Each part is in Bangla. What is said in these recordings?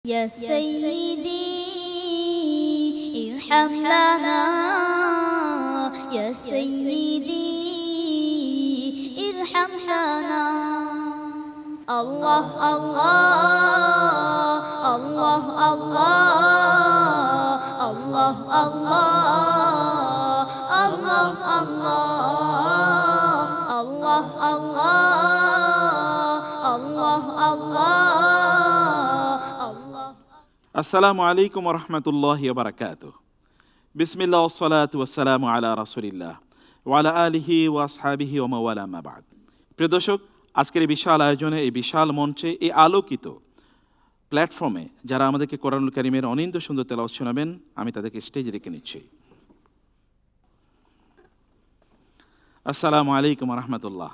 يا سيدي ارحم لنا يا سيدي ارحم لنا الله الله الله الله الله الله الله الله الله الله الله আসসালামু আলাইকুম রহমতুল্লাহি ওয়া বারাকাতুহু। বিসমিল্লাহ ওয়াসসালাতু ওয়াসসালামু আলা রাসূলিল্লাহ ওয়া আলা আলিহি ওয়া আসহাবিহি ওয়া মাওয়ালা মা বা'দ। প্রিয় দর্শক, আজকের এই বিশাল আয়োজনে, এই বিশাল মঞ্চে, এই আলোকিত প্ল্যাটফর্মে যারা আমাদেরকে কোরআনুল কারীমের অনিন্দ্য সুন্দর তেলাওয়াত শোনাবেন, আমি তাদেরকে স্টেজে রেখে নিচ্ছি। আসসালামু আলাইকুম রহমতুল্লাহ।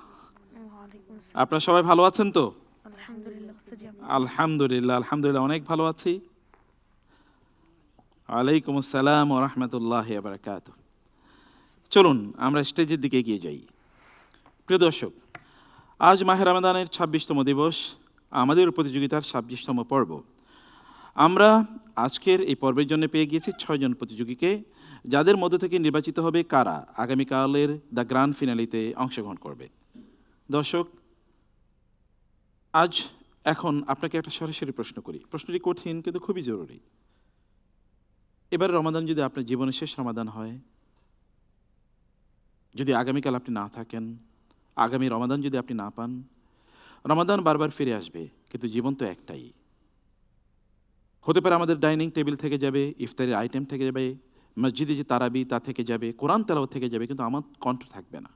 আপনারা সবাই ভালো আছেন তো? আলহামদুলিল্লাহ, আলহামদুলিল্লাহ, অনেক ভালো আছি। ওয়ালাইকুম আসসালাম ওয়া রাহমাতুল্লাহি ওয়া বারাকাতুহু। চলুন আমরা স্টেজের দিকে এগিয়ে যাই। প্রিয় দর্শক, আজ মাহে রমাদানের ২৬তম দিবস, আমাদের প্রতিযোগিতার ২৬তম পর্ব। আমরা আজকের এই পর্বের জন্য পেয়ে গিয়েছি ৬ জন প্রতিযোগীকে, যাদের মধ্য থেকে নির্বাচিত হবে কারা আগামীকালের দ্য গ্র্যান্ড ফিনালিতে অংশগ্রহণ করবে। দর্শক, এখন আপনাকে একটা সরাসরি প্রশ্ন করি। প্রশ্নটি কঠিন কিন্তু খুবই জরুরি। এবার রমাদান যদি আপনার জীবনের শেষ রমাদান হয়, যদি আগামীকাল আপনি না থাকেন, আগামী রমাদান যদি আপনি না পান, রমাদান বারবার ফিরে আসবে, কিন্তু জীবন তো একটাই। হতে পারে আমাদের ডাইনিং টেবিল থেকে যাবে, ইফতারের আইটেম থেকে যাবে, মসজিদে যে তারাবি তা থেকে যাবে, কোরআন তেলাওয়াত থেকে যাবে, কিন্তু আমার কণ্ঠ থাকবে না।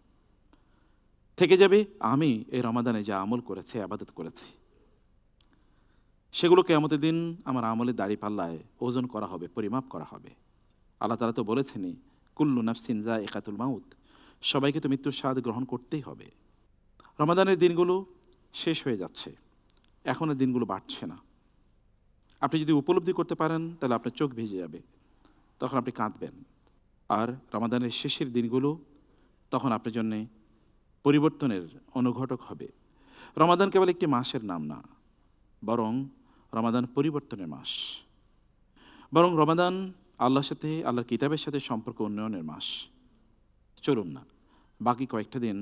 থেকে যাবে আমি এই রমাদানে যা আমল করেছি, আবাদত করেছি, সেগুলো কিয়ামতের দিন আমার আমলের দাড়ি পাল্লায় ওজন করা হবে, পরিমাপ করা হবে। আল্লাহ তাআলা তো বলেছেনই, কুল্লু নাফসিন যায়িকাতুল মাউত, সবাইকে তো মৃত্যুর স্বাদ গ্রহণ করতেই হবে। রমাদানের দিনগুলো শেষ হয়ে যাচ্ছে, এখনের দিনগুলো বাড়ছে না। আপনি যদি উপলব্ধি করতে পারেন, তাহলে আপনার চোখ ভিজে যাবে, তখন আপনি কাঁদবেন। আর রমাদানের শেষের দিনগুলো তখন আপনার জন্যে পরিবর্তনের অনুঘটক হবে। রমাদান কেবল একটি মাসের নাম না, বরং রমাদান পরিবর্তনের মাস, বরং রমাদান আল্লাহর সাথে, আল্লাহর কিতাবের সাথে সম্পর্ক উন্নয়নের মাস। চলুন না বাকি কয়েকটা দিন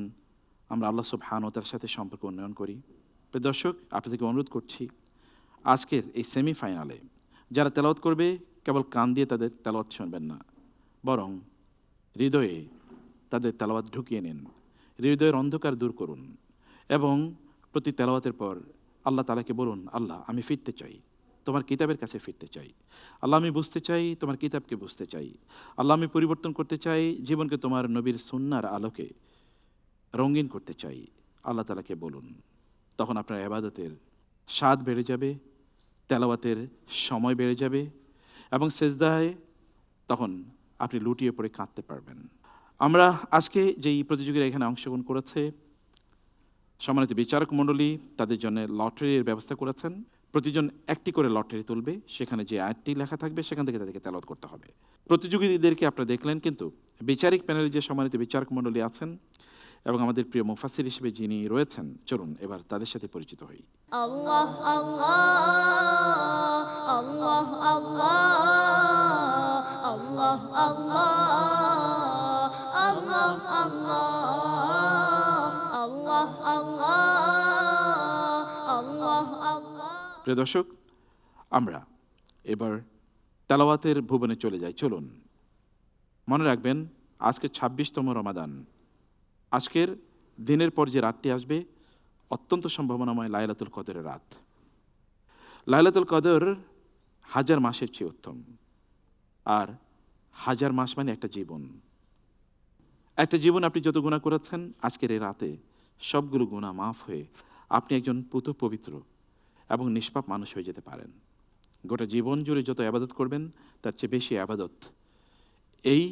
আমরা আল্লাহ সুবহানাহু ওয়া তাআলার সাথে সম্পর্ক উন্নয়ন করি। প্রিয় দর্শক, আপনাদেরকে অনুরোধ করছি, আজকের এই সেমিফাইনালে যারা তেলাওয়াত করবে, কেবল কান দিয়ে তাদের তেলাওয়াত শুনবেন না, বরং হৃদয়ে তাদের তেলাওয়াত ঢুকিয়ে নিন, হৃদয়ের অন্ধকার দূর করুন, এবং প্রতি তেলাওয়াতের পর আল্লাহ তাআলাকে বলুন, আল্লাহ আমি ফিরতে চাই, তোমার কিতাবের কাছে ফিরতে চাই। আল্লাহ আমি বুঝতে চাই, তোমার কিতাবকে বুঝতে চাই। আল্লাহ আমি পরিবর্তন করতে চাই, জীবনকে তোমার নবীর সুন্নাহর আলোকে রঙিন করতে চাই। আল্লাহ তাআলাকে বলুন, তখন আপনার ইবাদতের স্বাদ বেড়ে যাবে, তেলাওয়াতের সময় বেড়ে যাবে, এবং সেজদায় তখন আপনি লুটিয়ে পড়ে কাঁদতে পারবেন। আমরা আজকে যেই প্রতিযোগীরা এখানে অংশগ্রহণ করেছে, সম্মানিত বিচারক মণ্ডলী তাদের জন্য লটারির ব্যবস্থা করেছেন। প্রতিজন একটি করে লটারি তুলবে, সেখানে যে আয়াতটি লেখা থাকবে সেখান থেকে তাদেরকে তেলাওয়াত করতে হবে। প্রতিযোগীদেরকে আপনারা দেখলেন, কিন্তু বিচারিক প্যানেলে যে সম্মানিত বিচারক মণ্ডলী আছেন এবং আমাদের প্রিয় মুফাসসির হিসেবে যিনি রয়েছেন, চলুন এবার তাদের সাথে পরিচিত হই। আল্লাহ আল্লাহ আল্লাহ আল্লাহ আল্লাহ আল্লাহ আল্লাহ আল্লাহ আল্লাহ আল্লাহ আল্লাহ। প্রিয় দর্শক, আমরা এবার তেলাওয়াতের ভুবনে চলে যাই। চলুন, মনে রাখবেন আজকে ২৬তম রমাদান। আজকের দিনের পর যে রাতটি আসবে, অত্যন্ত সম্ভাবনাময় লাইলাতুল কদরের রাত। লাইলাতুল কদর ১০০০ মাসের চেয়ে উত্তম। আর ১০০০ মাস মানে একটা জীবন। একটা জীবন আপনি যত গুনাহ করেছেন, আজকের এই রাতে সবগুলো গুনাহ মাফ হয়ে আপনি একজন পুত পবিত্র এবং নিষ্পাপ মানুষ হয়ে যেতে পারেন। গোটা জীবন জুড়ে যত আবাদত করবেন, তার চেয়ে বেশি আবাদত এই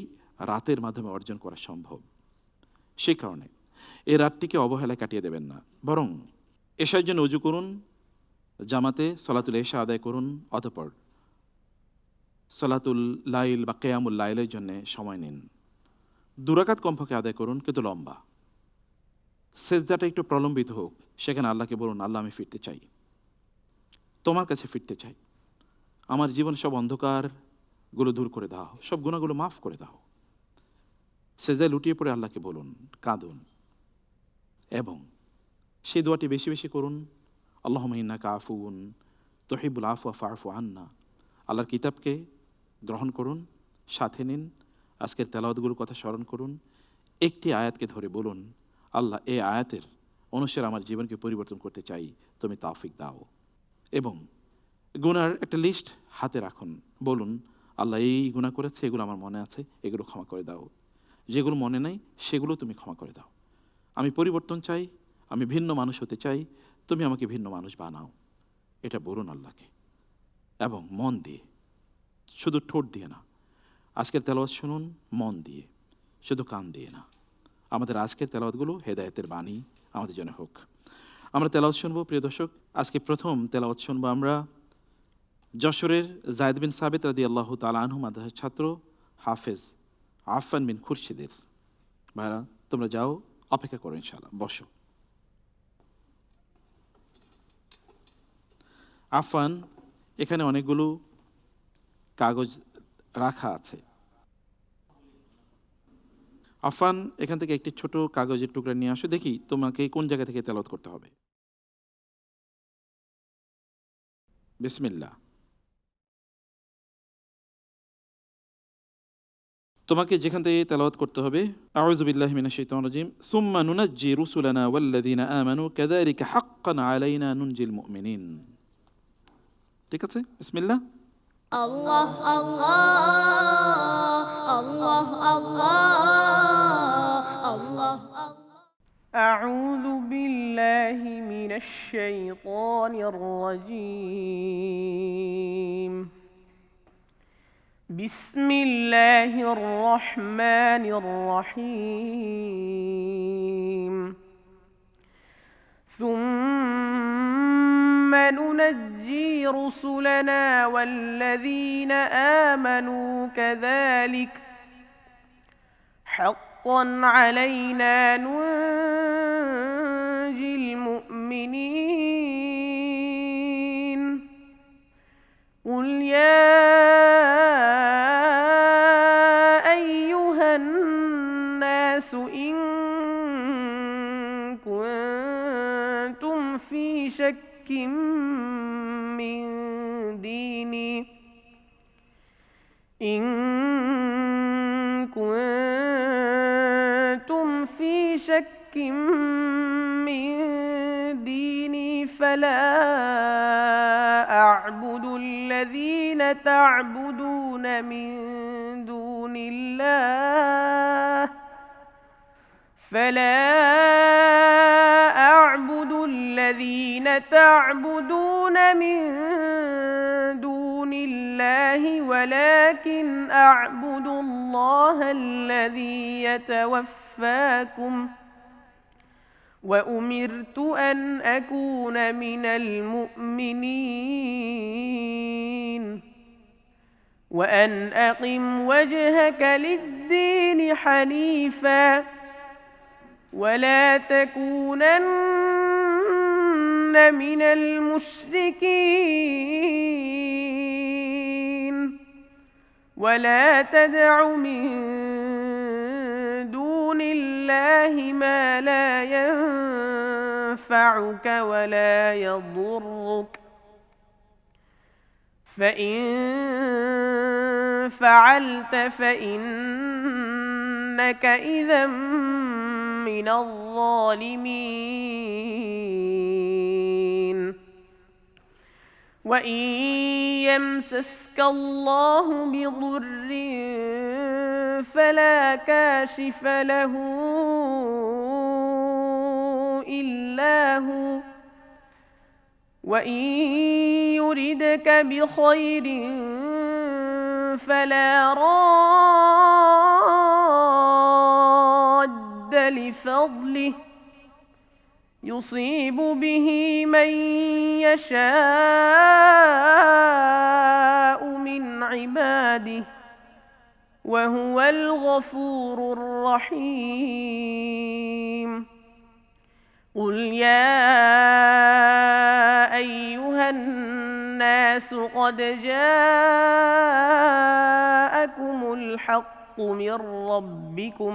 রাতের মাধ্যমে অর্জন করা সম্ভব। সেই কারণে এই রাতটিকে অবহেলায় কাটিয়ে দেবেন না, বরং এশার জন্য উজু করুন, জামাতে সলাতুল এশা আদায় করুন, অতঃপর সলাতুল লাইল বা কিয়ামুল লাইলের জন্য সময় নিন। ২ রাকাত কমপক্ষে আদায় করুন, কিন্তু লম্বা। সেজদাটা একটু প্রলম্বিত হোক, সেখানে আল্লাহকে বলুন, আল্লাহ আমি ফিরতে চাই, তোমার কাছে ফিরতে চাই। আমার জীবন সব অন্ধকারগুলো দূর করে দাও, সব গুনাহগুলো মাফ করে দাও। সেজদায় লুটিয়ে পড়ে আল্লাহকে বলুন, কাঁদুন, এবং সেই দোয়াটি বেশি বেশি করুন। আল্লাহুম্মা ইন্নাকা আফুউন তুহিব্বুল আফওয়া ফা'ফু আন্না। আল্লাহর কিতাবকে গ্রহণ করুন, সাথে নিন, আজকের তেলাওয়াতগুলোর কথা স্মরণ করুন, একটি আয়াতকে ধরে বলুন, আল্লাহ এই আয়াতের অনুসারে আমার জীবনকে পরিবর্তন করতে চাই, তুমি তাওফিক দাও। এবং গুনার একটা লিস্ট হাতে রাখুন, বলুন, আল্লাহ এই গুনাহ করেছে, এগুলো আমার মনে আছে, এগুলো ক্ষমা করে দাও, যেগুলো মনে নাই সেগুলো তুমি ক্ষমা করে দাও। আমি পরিবর্তন চাই, আমি ভিন্ন মানুষ হতে চাই, তুমি আমাকে ভিন্ন মানুষ বানাও। এটা বলুন আল্লাহকে, এবং মন দিয়ে, শুধু ঠোঁট দিয়ে না। আজকের তেলাওয়াত শুনুন মন দিয়ে, শুধু কান দিয়ে না। আমাদের আজকের তেলাওয়াতগুলো হেদায়েতের বাণী আমাদের জন্য হোক। আমরা তেলাওয়াত শুনবো, প্রিয় দর্শক। আজকে প্রথম তেলাওয়াত শুনবো আমরা যশোরের যায়েদ বিন সাবিত রাদিয়াল্লাহু তাআলা আনহু মাদ্রাসার ছাত্র হাফেজ আফফান বিন খুরশিদের। ভাইরা, তোমরা যাও, অপেক্ষা করো, ইনশাআল্লাহ বসো। আফফান, এখানে অনেকগুলো কাগজ রাখা আছে। আফফান, এখান থেকে একটি ছোট কাগজের টুকরা নিয়ে আসো, দেখি তোমাকে কোন জায়গা থেকে তেলাওয়াত করতে হবে। বিসমিল্লাহ। তোমাকে যেখান থেকে তেলাওয়াত করতে হবে, আউযু বিল্লাহি মিনাশ শাইতানির রাজিম, সুম্মা নুনাজ্জি রুসুলানা ওয়াল্লাযীনা আমানু কাযালিকা হাক্কান আলাইনা নুনজিল মুমিনিন। ঠিক আছে, বিসমিল্লাহ। আল্লাহ আল্লাহ আল্লাহ আল্লাহ আল্লাহ أعوذ بالله من الشيطان الرجيم. بسم الله الرحمن الرحيم. ثم ننجي رسلنا والذين آمنوا كذلك حقا علينا ننجي المؤمنين. قل يا أيها الناس إن كنتم في شك من ديني فلا أعبد الذين تعبدون من دون الله ولكن أعبد الله الذي يتوفاكم وأمرت أن أكون من المؤمنين وأن أقم وجهك للدين حنيفا ولا تكونن من المشركين ولا تدع من دون الله ما لا ينفعك ولا يضرك فإن فعلت فإنك إذا من الظالمين وإن يمسسك الله بضر فلا كاشف له إلا هو وإن يردك بخير فلا راد لفضله يصيب به من يشاء من عباده وهو الغفور الرحيم قل يا أيها الناس الناس قد جاءكم الحق من ربكم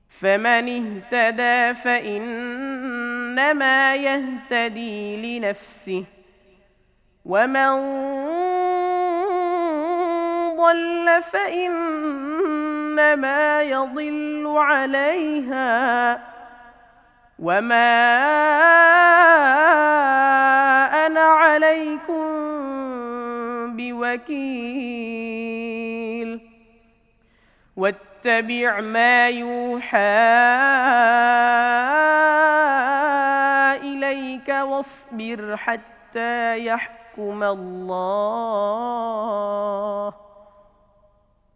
فمن اهتدى فإنما يهتدي لنفسه ومن ضل فإنما يضل عليها وما أنا عليكم بوكيل واتبع ما يوحى إليك واصبر حتى يحكم الله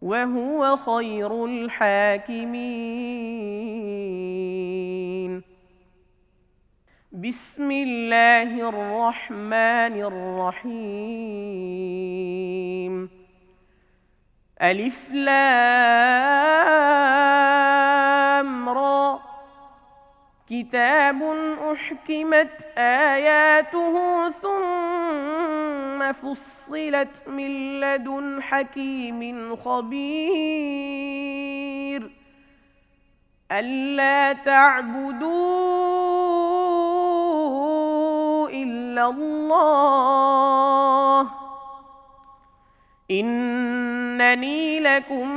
وهو خير الحاكمين بسم الله الرحمن الرحيم ألف لام را كتاب أحكمت آياته ثم فصلت من لدن حكيم خبير ألا تعبدوا إلا الله إنني لكم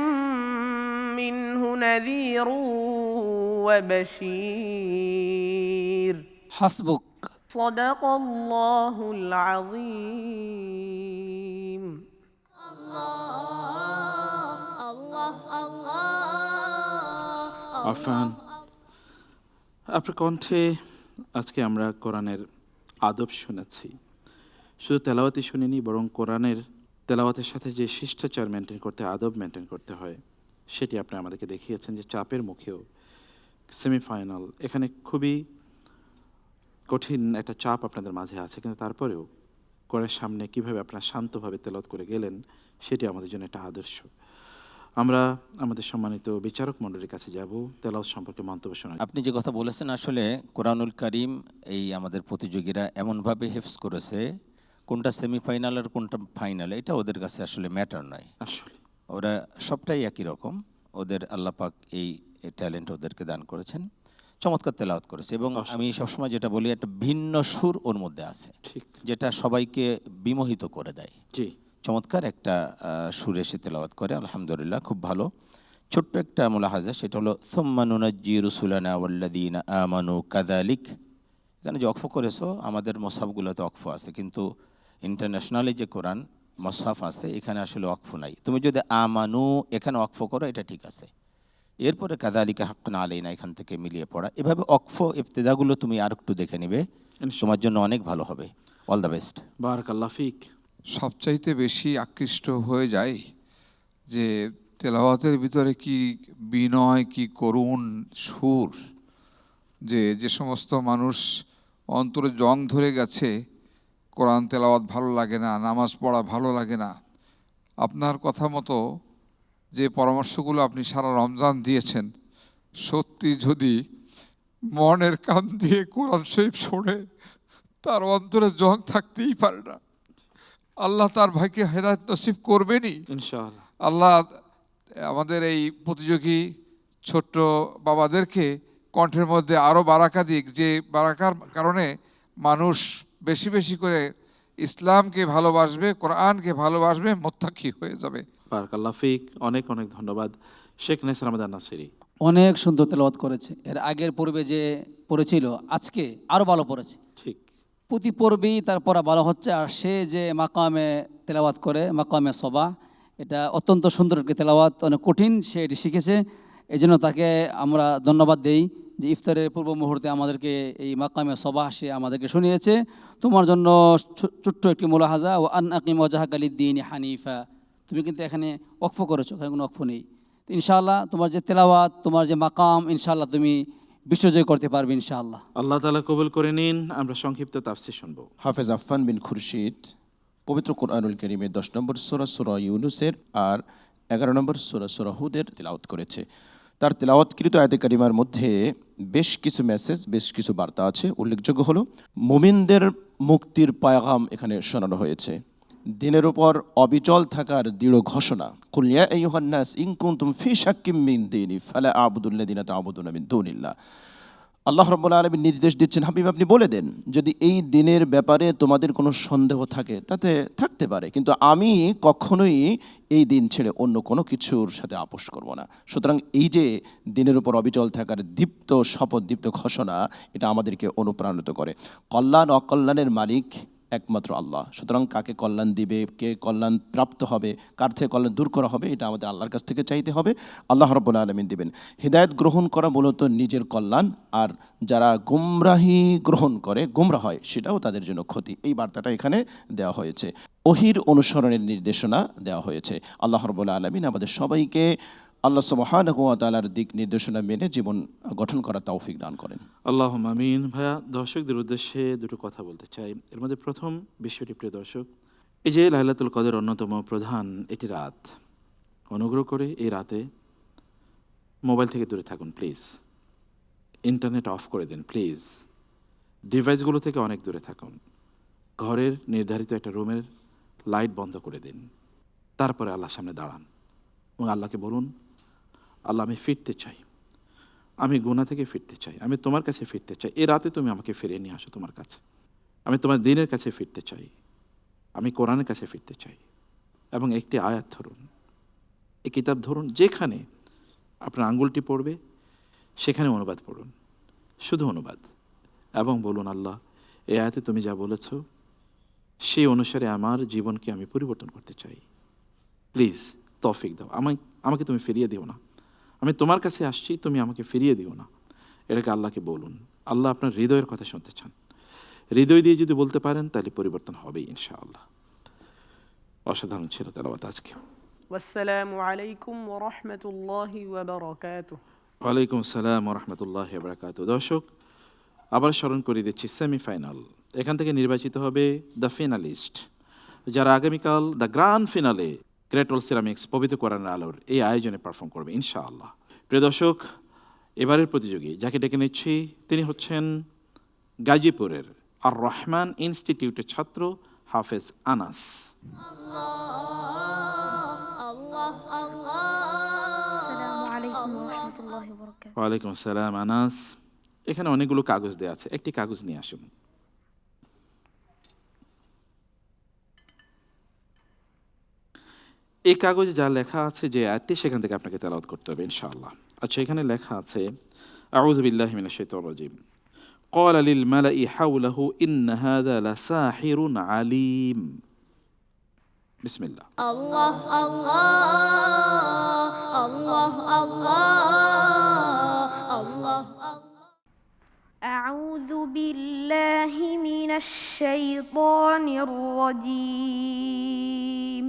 منه نذير وبشير حسبك صدق الله العظيم الله الله আফান, আপনার কণ্ঠে আজকে আমরা কোরআনের আদব শুনেছি। শুধু তেলাওয়াতই শুনিনি, বরং কোরআনের তেলাওয়াতের সাথে যে শিষ্টাচার মেনটেন করতে, আদব মেনটেন করতে হয়, সেটি আপনি আমাদেরকে দেখিয়েছেন যে চাপের মুখেও সেমিফাইনাল, এখানে খুবই কঠিন একটা চাপ আপনাদের মাঝে আছে, কিন্তু তারপরেও কোরআনের সামনে কিভাবে আপনারা শান্তভাবে তেলাওয়াত করে গেলেন, সেটি আমাদের জন্য একটা আদর্শ। আমরা আমাদের সম্মানিত বিচারক মণ্ডলীর কাছে যাব তেলাওয়াত সম্পর্কে মন্তব্য শোনার। আপনি যে কথা বলেছেন, আসলে কোরআনুল কারীম এই আমাদের প্রতিযোগীরা এমনভাবে হেফজ করেছে, কোনটা সেমিফাইনাল আর কোনটা ফাইনাল এটা ওদের কাছে আসলে ম্যাটার নয়। আসলে ওরা সবটাই একই রকম, ওদের আল্লাহ পাক এই ট্যালেন্ট ওদেরকে দান করেছেন, চমৎকার তেলাওয়াত করেছে। এবং আমি সবসময় যেটা বলি, একটা ভিন্ন সুর ওর মধ্যে আছে, ঠিক, যেটা সবাইকে বিমোহিত করে দেয়। জি, চমৎকার একটা সুরে সে তেলাওয়াত করে, আলহামদুলিল্লাহ, খুব ভালো। ছোট্ট একটা মুলাহাজা, সেটা হলো সুম্মা নুনাজ্জি রুসুলানা ওয়াল্লাযীনা আমানু কাযালিক। এখানে যে অক্ফ করেছো, আমাদের মসহাফগুলোতে অক্ফ আছে, কিন্তু ইন্টারন্যাশনালি যে কোরআন মসহাফ আছে এখানে আসলে অক্ফ নাই। তুমি যদি আমানু এখানে অক্ফ করো এটা ঠিক আছে, এরপরে কাযালিকা হাক্কান আলাইনা এখান থেকে মিলিয়ে পড়া, এভাবে অক্ফ ইবতিদাগুলো তুমি আর একটু দেখে নিবে, তোমার জন্য অনেক ভালো হবে। All the best. বারাকাল্লাহ ফিক। সবচাইতে বেশি আকৃষ্ট হয়ে যায় যে তেলাওয়াতের ভিতরে কি বিনয়, কি করুণ সুর, যে সমস্ত মানুষ অন্তরে জং ধরে গেছে, কোরআন তেলাওয়াত ভালো লাগে না, নামাজ পড়া ভালো লাগে না, আপনার কথা মতো যে পরামর্শগুলো আপনি সারা রমজান দিয়েছেন, সত্যি যদি মনের কান দিয়ে কোরআন শরীফ শোনে, তার অন্তরে জং থাকতেই পারে না। আল্লাহ তার ভাইকে হেদায়েত নসিব করবেনই ইনশাআল্লাহ। আল্লাহ আমাদের এই প্রতিযোগী ছোট্ট বাবাদেরকে কণ্ঠের মধ্যে আরও বারাকা দিক, যে বারাকার কারণে মানুষ বেশি বেশি করে ইসলামকে ভালোবাসবে, কোরআনকে ভালোবাসবে, মুত্তাকি হয়ে যাবে। বারাকাল্লাহ ফিক। অনেক অনেক ধন্যবাদ শেখ নাসির আহমেদ নাসিরি। অনেক সুন্দর তেলাওয়াত করেছে। এর আগের পর্বে যে পড়েছিল, আজকে আরও ভালো পড়েছে। ঠিক, প্রতি পর্বেই তার পড়া ভালো হচ্ছে। আর সে যে মাকামে তেলাওয়াত করে, মাকামে সবা, এটা অত্যন্ত সুন্দর একটি তেলাওয়াত, অনেক কঠিন, সে এটি শিখেছে। এই জন্য তাকে আমরা ধন্যবাদ দেই যে ইফতারের পূর্ব মুহূর্তে আমাদেরকে এই মাকামে সবা সে আমাদেরকে শুনিয়েছে। তোমার জন্য ছোট্ট একটি মুলাহাজা, ও আন আকিম ওয়াজহাকা লিদ্দীন হানিফা, তুমি কিন্তু এখানে ওয়াকফ করেছো, এখানে কোনো ওয়াকফ নেই। তো ইনশাআল্লাহ তোমার যে তেলাওয়াত, তোমার যে মাকাম, ইনশাআল্লাহ তুমি বিশ্বজয় করতে পারবে ইনশাআল্লাহ। আল্লাহ তাআলা কবুল করে নিন। আমরা সংক্ষিপ্ত তাফসীর শুনব। হাফেজ আফফান বিন খুরশিদ পবিত্র কোরআনুল কারীমের 10 নম্বর সূরা সূরা ইউনূসের আর 11 নম্বর সূরা সূরা হুদের তিলাওয়াত করেছে। তার তেলাওয়াতকৃত আয়াতে কারিমার মধ্যে বেশ কিছু মেসেজ, বেশ কিছু বার্তা আছে। উল্লেখযোগ্য হলো মুমিনদের মুক্তির পায়গাম এখানে শোনানো হয়েছে। দিনের উপর অবিচল থাকার দৃঢ় ঘোষণা, কুল ইয়া আইয়ুহান নাস ইন কুনতুম ফি শাক্কিম মিন দীনি ফালা আ'বুদুল্লাযিনা তা'বুদুনা মিন দুনিল্লাহ। আল্লাহ রাব্বুল আলামিন নির্দেশ দিচ্ছেন, হাবিব আপনি বলে দেন, যদি এই দিনের ব্যাপারে তোমাদের কোনো সন্দেহ থাকে তাতে থাকতে পারে, কিন্তু আমি কখনোই এই দিন ছেড়ে অন্য কোনো কিছুর সাথে আপোষ করব না। সুতরাং এই যে দিনের উপর অবিচল থাকার দীপ্ত শপথ, দীপ্ত ঘোষণা, এটা আমাদেরকে অনুপ্রাণিত করে। কল্যাণ অকল্যাণের মালিক একমাত্র আল্লাহ। সুতরাং কাকে কল্যাণ দিবে, কে কল্যাণ প্রাপ্ত হবে, কার থেকে কল্যাণ দূর করা হবে, এটা আমাদের আল্লাহর কাছ থেকে চাইতে হবে। আল্লাহ রাব্বুল আলামিন দিবেন। হিদায়াত গ্রহণ করা মূলত নিজের কল্যাণ, আর যারা গুমরাহি গ্রহণ করে, গুমরাহ হয়, সেটাও তাদের জন্য ক্ষতি। এই বার্তাটা এখানে দেওয়া হয়েছে। ওহির অনুসরণের নির্দেশনা দেওয়া হয়েছে। আল্লাহ রাব্বুল আলামিন আমাদের সবাইকে আল্লাহ সুবহানাহু ওয়া তাআলার দিক নির্দেশনা মেনে জীবন গঠন করার তৌফিক দান করেন। আল্লাহুম্মা আমিন। ভাইয়া, দর্শকদের উদ্দেশ্যে দুটো কথা বলতে চাই। এর মধ্যে প্রথম বিষয়টি, প্রিয় দর্শক, এই যে লাইলাতুল কদর অন্যতম প্রধান একটি রাত, অনুগ্রহ করে এই রাতে মোবাইল থেকে দূরে থাকুন প্লিজ। ইন্টারনেট অফ করে দিন প্লিজ। ডিভাইসগুলো থেকে অনেক দূরে থাকুন। ঘরের নির্ধারিত একটা রুমের লাইট বন্ধ করে দিন। তারপরে আল্লাহর সামনে দাঁড়ান এবং আল্লাহকে বলুন, আল্লাহ আমি ফিরতে চাই, আমি গুনাহ থেকে ফিরতে চাই, আমি তোমার কাছে ফিরতে চাই। এ রাতে তুমি আমাকে ফিরিয়ে নিয়ে আসো তোমার কাছে। আমি তোমার দিনের কাছে ফিরতে চাই, আমি কোরআনের কাছে ফিরতে চাই। এবং একটি আয়াত ধরুন, এই কিতাব ধরুন, যেখানে আপনার আঙ্গুলটি পড়বে সেখানে অনুবাদ পড়ুন, শুধু অনুবাদ, এবং বলুন, আল্লাহ এই আয়াতে তুমি যা বলেছ সেই অনুসারে আমার জীবনকে আমি পরিবর্তন করতে চাই। প্লিজ তৌফিক দাও, আমাকে তুমি ফিরিয়ে দিও না। আমি তোমার কাছে আসছি, তুমি আমাকে ফিরিয়ে দিও না। এটাকে আল্লাহকে বলুন। আল্লাহ আপনার হৃদয়ের কথা শুনতে চান। হৃদয় দিয়ে যদি বলতে পারেন তাহলে পরিবর্তন হবেই ইনশাআল্লাহ। অসাধারণ ছিল তেলাওয়াত আজকে। والسلام عليكم ورحمة الله وبركاته. ওয়ালাইকুম আসসালাম ওয়া রাহমাতুল্লাহি ওয়া বারাকাতুহু। দর্শক, আবার স্মরণ করে দিচ্ছি, সেমিফাইনাল, এখান থেকে নির্বাচিত হবে দ্য ফিনালিস্ট, যারা আগামীকাল the grand finale great Wall ceramics পবিত্র কোরআনের আলোর এই আয়োজনে পারফর্ম করবে ইনশাআল্লাহ। প্রিয় দর্শক, এবারের প্রতিযোগী যাকে ডেকে নিচ্ছি, তিনি হচ্ছেন গাজীপুরের আর রহমান ইনস্টিটিউটের ছাত্র হাফেজ আনাস। আল্লাহ আল্লাহ। আসসালামু আলাইকুম ওয়া রাহমাতুল্লাহি ওয়া বারাকাতুহু। ওয়ালাইকুম আসসালাম। আনাস, এখানে অনেকগুলো কাগজ দেওয়া আছে, একটি কাগজ নিয়ে আসুন। এই কাগজে যা লেখা আছে, যে আয়াতটি, সেখান থেকে আপনাকে তেলাওয়াত করতে হবে ইনশাআল্লাহ। আচ্ছা, এখানে লেখা আছে, আউযু বিল্লাহি মিনাশ শাইতানির রাজিম, ক্বালা লিল মালাই হাওলাহু ইন্না হাযা লাসাহিরুন আলীম। বিসমিল্লাহ। আল্লাহ আল্লাহ। আল্লাহ আল্লাহ। আল্লাহ আল্লাহ। أعوذ بالله من الشيطان الرجيم.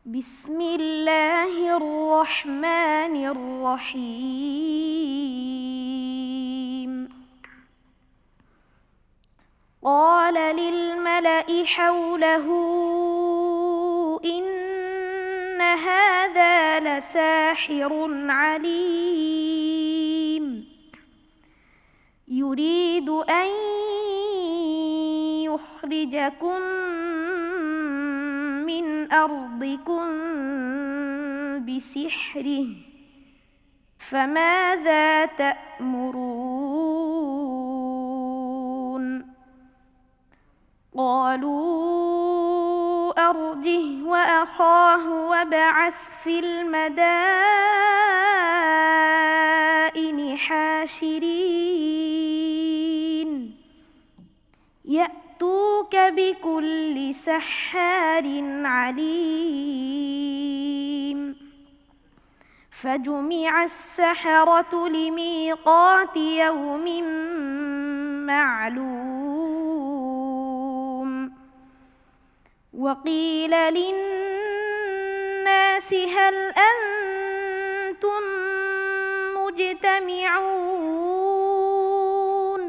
بسم الله الرحمن الرحيم. قال للملأ حوله إن هذا لساحر عليم يريد أن يخرجكم من أرضكم بسحره فماذا تأمرون قالوا أرجه وأخاه وابعث في المدائن حاشرين يأتوك بكل سحار عليم فجمع السحرة لميقات يوم معلوم وقيل للناس هل أنتم مجتمعون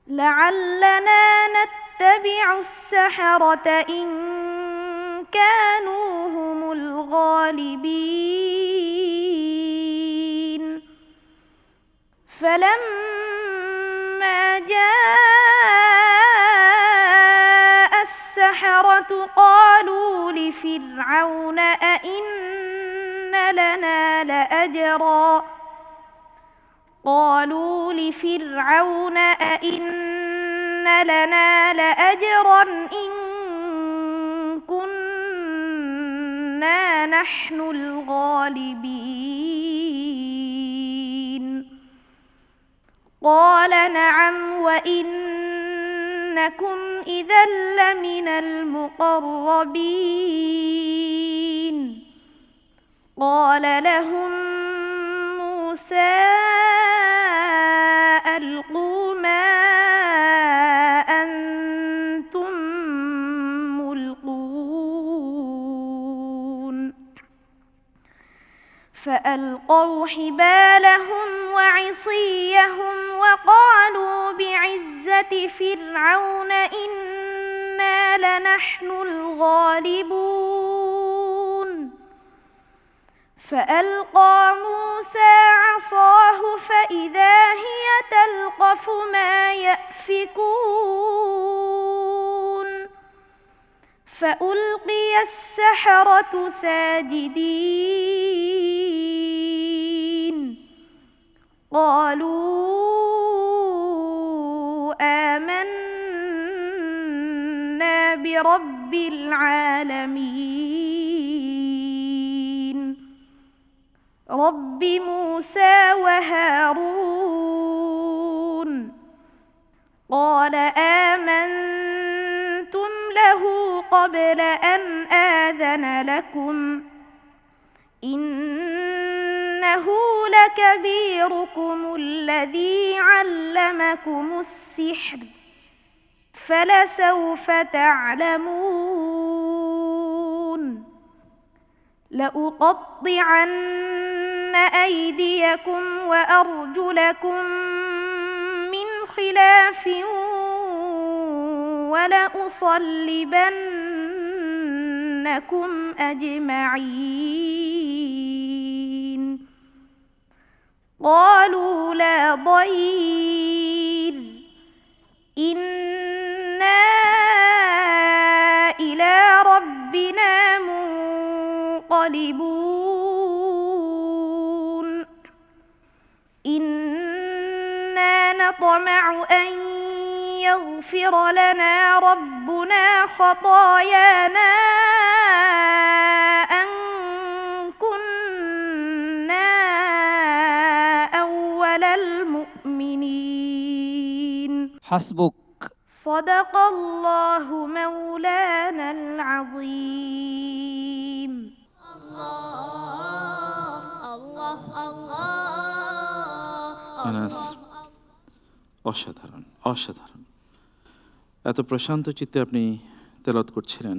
لعلنا نتبع السحرة إن كانوا هم الغالبين فلما جاء السحرة قالوا لفرعون أئن لنا لأجرا إن كنا نحن الغالبين قال نعم وإنكم إذا لمن المقربين قال لهم موسى ألقوا ما أنتم ملقون فألقوا حبالهم وعصيهم وقالوا بعزة فرعون إنا لنحن الغالبون فألقى موسى عصاه فإذا هي تلقف ما يأفكون فألقي السحرة ساجدين قالوا آمنا برب العالمين رب موسى وهارون قال آمنتم له قبل أن آذن لكم إنه لكبيركم الذي علمكم السحر فلسوف تعلمون لأقطعن أيديكم وأرجلكم من خلاف ولأصلبنكم أجمعين قالوا لا ضير إنا إلى ربنا منقلبون إنا نطمع أن يغفر لنا ربنا خطايانا أن كنا أول المؤمنين حسبك صدق الله مولانا العظيم الله الله আনাস অসাধারণ অসাধারণ। এত প্রশান্ত চিত্তে আপনি তেলাওয়াত করছিলেন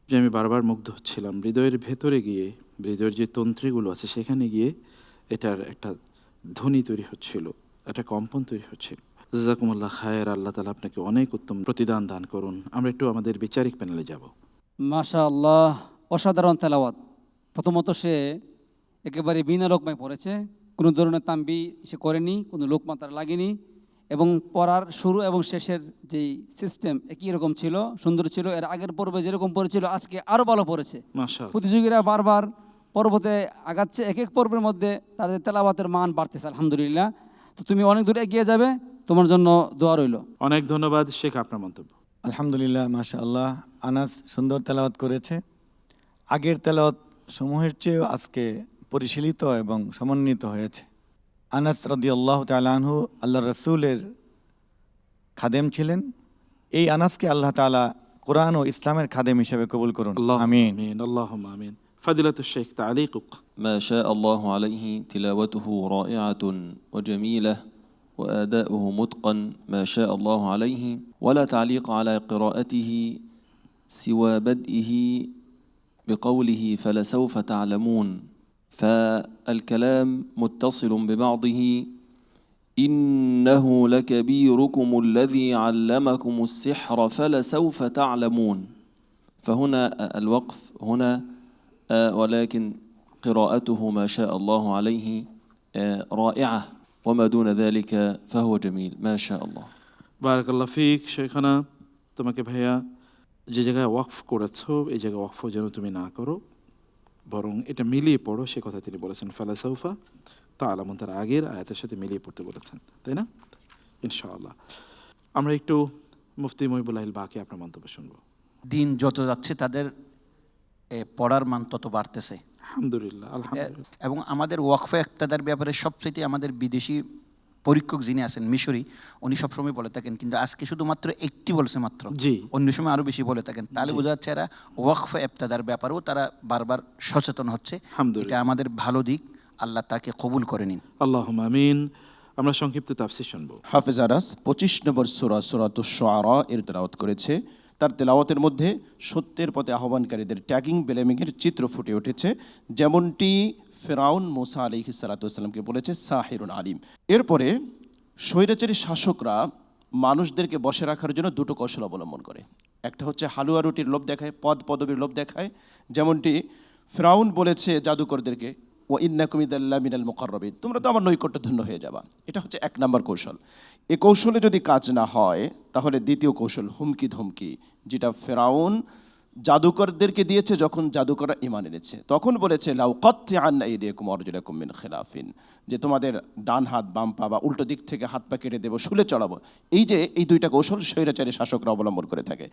যে আমি বারবার মুগ্ধ হচ্ছিলাম। হৃদয়ের ভেতরে গিয়ে, হৃদয়ের যে তন্ত্রীগুলো আছে সেখানে গিয়ে এটার একটা ধ্বনি তৈরি হচ্ছিল, একটা কম্পন তৈরি হচ্ছিল। জাযাকুমুল্লাহ খায়ের। আল্লাহ তাআলা আপনাকে অনেক উত্তম প্রতিদান দান করুন। আমরা একটু আমাদের বিচারিক প্যানেলে যাব। মাশাআল্লাহ, অসাধারণ তেলাওয়াত। প্রথমত সে একেবারে বিনা লোকমায় পড়েছে, কোনো ধরনের তাম্বি সে করেনি, কোনো লোকমা তার লাগেনি, এবং পড়ার শুরু এবং শেষের যেই সিস্টেম একই রকম ছিল, সুন্দর ছিল। এর আগের পর্বে যেরকম পড়েছিল আজকে আরও ভালো পড়েছে। মাশাআল্লাহ। প্রতিযোগীরা বারবার পর্বতে আগাচ্ছে, এক এক পর্বের মধ্যে তাদের তেলাওয়াতের মান বাড়তেছে। আলহামদুলিল্লাহ। তো তুমি অনেক দূর এগিয়ে যাবে, তোমার জন্য দোয়া রইল। অনেক ধন্যবাদ। শেখ, আপনার মন্তব্য। আলহামদুলিল্লাহ, মাশাআল্লাহ। আনাস সুন্দর তেলাওয়াত করেছে। আগের তেলাওয়াত সমূহের চেয়েও আজকে পরিশীলিত এবং সমন্বিত হয়েছে। আনাস রাদিয়াল্লাহু তাআলা আনহু আল্লাহ রসুলের খাদেম ছিলেন। এই আনাসকে আল্লাহ তাআলা কোরআন ও ইসলামের খাদেম হিসেবে কবুল করুন, আমিন। আল্লাহুম্মা আমিন। ফাদিলাতুশ শেখ, তাআলিকুক। ما شاء الله عليه تلاوته رائعة وجميلة وأداؤه متقن ما شاء الله عليه، ولا تعليق على قراءته سوى بدئه بقوله فلسوف تعلمون، فالكلام متصل ببعضه. إنه لكبيركم الذي علمكم السحر فلسوف تعلمون، فهنا الوقف هنا، ولكن قراءته ما شاء الله عليه رائعة. وما دون ذلك فهو جميل ما شاء الله. বারাকাল্লাহ ফিক শেখানা, তোমাকে ভাইয়া যে জায়গায় ওয়াকফ করেছো এই জায়গায় ওয়াকফ যেন তুমি না করো, বরং এটা মিলিয়ে পড়ো, সে কথা তিনি বলেছেন ফালাসাউফা তাআলামুন, তার আগের আয়াতের সাথে মিলিয়ে পড়তে বলেছেন, তাই না? ইনশাআল্লাহ আমরা একটু মুফতি মহিবুল্লাহিল বাকি আপনার মন্তব্য শুনবো। দিন যত যাচ্ছে তাদের পড়ার মান তত বাড়তেছে আলহামদুলিল্লাহ, আলহামদুলিল্লাহ। এবং আমাদের ওয়াকফে ইক্তাদার ব্যাপারে সবচেয়ে আমাদের বিদেশি পরীক্ষক যিনি আছেন মিশরি, উনি সবসময় বলে থাকেন, কিন্তু আজকে শুধুমাত্র একটি বলছে মাত্র, জি অন্য সময় আরো বেশি বলে থাকেন। তাহলে বোঝা যাচ্ছে এরা ওয়াকফে ইক্তাদার ব্যাপারেও তারা বারবার সচেতন হচ্ছে। এটা আমাদের ভালো দিক, আল্লাহ তাকে কবুল করে নিন। আল্লাহুম্মা আমিন। আমরা সংক্ষিপ্ত তাফসীর শুনবো। হাফেজ আনাস 25 নম্বর সূরা সূরাতুশ শুআরা এর তেলাওয়াত করেছে। তার তেলাওয়াতের মধ্যে সত্যের পথে আহ্বানকারীদের ট্যাগিং বেলেমিংয়ের চিত্র ফুটে উঠেছে, যেমনটি ফেরাউন মুসা আলাইহিস সালাতু ওয়াসসালামকে বলেছে সাহিরুন আলিম। এরপরে স্বৈরাচারী শাসকরা মানুষদেরকে বসে রাখার জন্য দুটো কৌশল অবলম্বন করে। একটা হচ্ছে হালুয়া রুটির লোভ দেখায়, পদ পদবীর লোভ দেখায়, যেমনটি ফেরাউন বলেছে জাদুকরদেরকে ও ইন্নাকুম ইদাল্লা মিনাল মুকাররাবিন, তোমরা তো আমার নৈকট্যধন্য হয়ে যাবা। এটা হচ্ছে এক নম্বর কৌশল। এই কৌশলে যদি কাজ না হয় তাহলে দ্বিতীয় কৌশল হুমকি ধমকি, যেটা ফেরাউন জাদুকরদেরকে দিয়েছে যখন জাদুকররা ঈমান এনেছে। তখন বলেছে লাউ কাত্তিআন্না আইদিয়াকুম ওয়া আরজুলাকুম মিন খিলাফিন, যে তোমাদের ডান হাত বাম পা বা উল্টো দিক থেকে হাত পা কেটে দেবো, শুলে চড়াবো। এই দুইটা কৌশল স্বৈরাচারী শাসকরা অবলম্বন করে থাকে।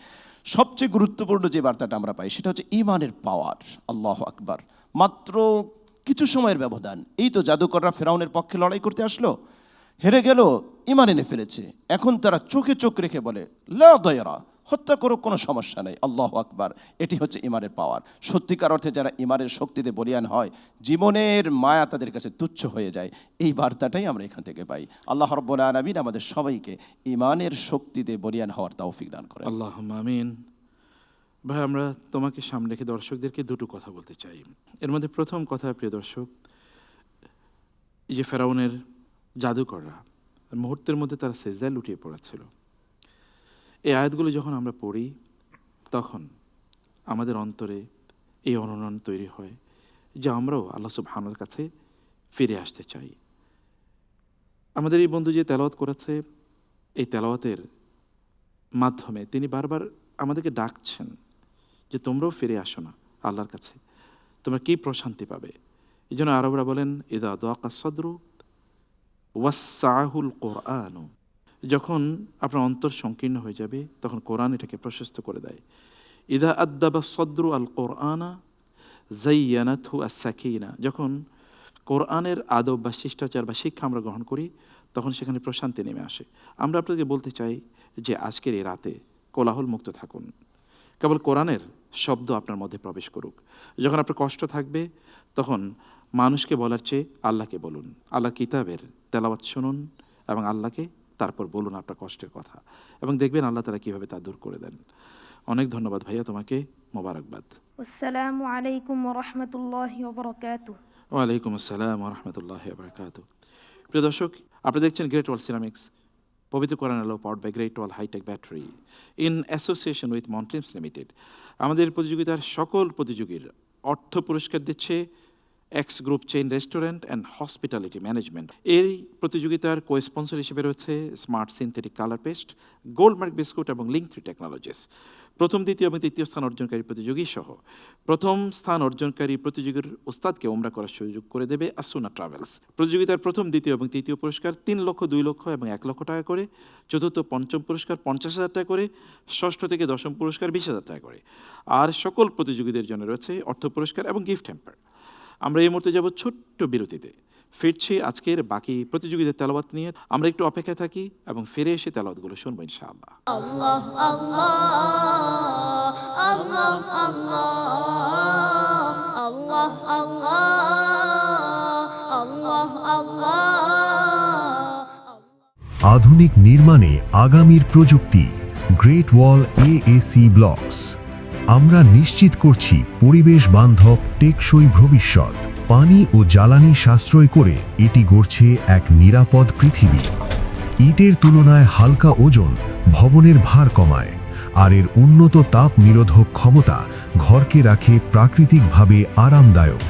সবচেয়ে গুরুত্বপূর্ণ যে বার্তাটা আমরা পাই সেটা হচ্ছে ঈমানের পাওয়ার। আল্লাহু আকবার। মাত্র কিছু সময়ের ব্যবধান, এই তো জাদুকররা ফেরাউনের পক্ষে লড়াই করতে আসলো, হেরে গেল, ঈমান এনে ফেলেছে। এখন তারা চোখে চোখ রেখে বলে লা দায়রা, হত্যা করো, কোনো সমস্যা নেই। আল্লাহু আকবার। এটি হচ্ছে ঈমানের পাওয়ার। সত্যিকার অর্থে যারা ঈমানের শক্তিতে বলিয়ান হয়, জীবনের মায়া তাদের কাছে তুচ্ছ হয়ে যায়। এই বার্তাটাই আমরা এখান থেকে পাই। আল্লাহ রাব্বুল আলামিন আমাদের সবাইকে ঈমানের শক্তিতে বলিয়ান হওয়ার তৌফিক দান করেন। আল্লাহুম্মা আমিন। ভাই আমরা তোমাকে সামনে রেখে দর্শকদেরকে দুটো কথা বলতে চাই। এর মধ্যে প্রথম কথা, প্রিয় দর্শক, এই যে ফেরাউনের জাদুকররা মুহূর্তের মধ্যে তারা সেজদায় লুটিয়ে পড়েছিল, এই আয়াতগুলো যখন আমরা পড়ি তখন আমাদের অন্তরে এই অনুরণ তৈরি হয় যে আমরাও আল্লাহ সুবহানাহুর কাছে ফিরে আসতে চাই। আমাদের এই বন্ধু যে তেলাওয়াত করেছে, এই তেলাওয়াতের মাধ্যমে তিনি বারবার আমাদেরকে ডাকছেন যে তোমরাও ফিরে আসো না আল্লাহর কাছে, তোমরা কি প্রশান্তি পাবে। এই জন্য আরবরা বলেন ইদা দাকা সদরু ওয়াসসাহুল কোরআন, যখন আপনার অন্তর সংকীর্ণ হয়ে যাবে তখন কোরআন এটাকে প্রশস্ত করে দেয়। ইদা আদ্দাবা সদরু আল কোরআনা জাইয়ানাতহু আস-সাকিনা, যখন কোরআনের আদব বা শিষ্টাচার বা শিক্ষা আমরা গ্রহণ করি তখন সেখানে প্রশান্তি নেমে আসে। আমরা আপনাকে বলতে চাই যে আজকের এই রাতে কোলাহল মুক্ত থাকুন, কেবল কোরআনের শব্দ আপনার মধ্যে প্রবেশ করুক। যখন আপনার কষ্ট থাকবে তখন মানুষকে বলার চেয়ে আল্লাহকে বলুন, আল্লাহর কিতাবের তেলাওয়াত শুনুন এবং আল্লাহকে তারপর বলুন আপনার কষ্টের কথা, এবং দেখবেন আল্লাহ তাআলা কীভাবে তা দূর করে দেন। অনেক ধন্যবাদ ভাইয়া, তোমাকে মোবারকবাদ। আসসালামু আলাইকুম ওয়া রাহমাতুল্লাহি ওয়া বারাকাতুহু। ওয়ালাইকুম আসসালাম ওয়া রাহমাতুল্লাহি ওয়া বারাকাতুহু। প্রিয় দর্শক, আপনি দেখছেন গ্রেট ওয়াল সিরামিক্স, পবিত্র কোরআন আলো powered by Great Wall hi-tech battery in association with Montrims limited. আমাদের প্রতিযোগিতার সকল প্রতিযোগীর অর্থ পুরস্কার দিচ্ছে X group chain restaurant and hospitality management. এই প্রতিযোগিতার কো স্পন্সর হিসেবে রয়েছে smart synthetic colour paste, Goldmark biscuit এবং লিঙ্ক3 টেকনোলজিস। প্রথম, দ্বিতীয় এবং তৃতীয় স্থান অর্জনকারী প্রতিযোগী সহ প্রথম স্থান অর্জনকারী প্রতিযোগীর উস্তাদকে উমরা করার সুযোগ করে দেবে আসুনা ট্রাভেলস। প্রতিযোগিতার প্রথম, দ্বিতীয় এবং তৃতীয় পুরস্কার 3 লক্ষ, 2 লক্ষ এবং 1 লক্ষ টাকা করে, চতুর্থ পঞ্চম পুরস্কার 50,000 টাকা করে, ষষ্ঠ থেকে দশম পুরস্কার 20,000 টাকা করে। আর সকল প্রতিযোগীদের জন্য রয়েছে অর্থ পুরস্কার এবং গিফট হ্যাম্পার। আমরা এই মুহূর্তে যাব ছোট্ট বিরতিতে, ফিরছি আজকের বাকি প্রতিযোগীদের তেলাওয়াত নিয়ে। আমরা একটু অপেক্ষায় থাকি এবং ফিরে এসে তেলাওয়াতগুলো শুনবো ইনশাআল্লাহ। আল্লাহ আল্লাহ আল্লাহ আল্লাহ আল্লাহ আল্লাহ আল্লাহ। আধুনিক নির্মাণে আগামীর প্রযুক্তি, গ্রেট ওয়াল এএসি ব্লকস। আমরা নিশ্চিত করছি পরিবেশ বান্ধব টেকসই ভবিষ্যৎ। পানি ও জ্বালানি সাশ্রয় করে এটি গড়ছে এক নিরাপদ পৃথিবী। ইটের তুলনায় হালকা ওজন ভবনের ভার কমায়, আর এর উন্নত তাপ নিরোধক ক্ষমতা ঘরকে রাখে প্রাকৃতিকভাবে আরামদায়ক।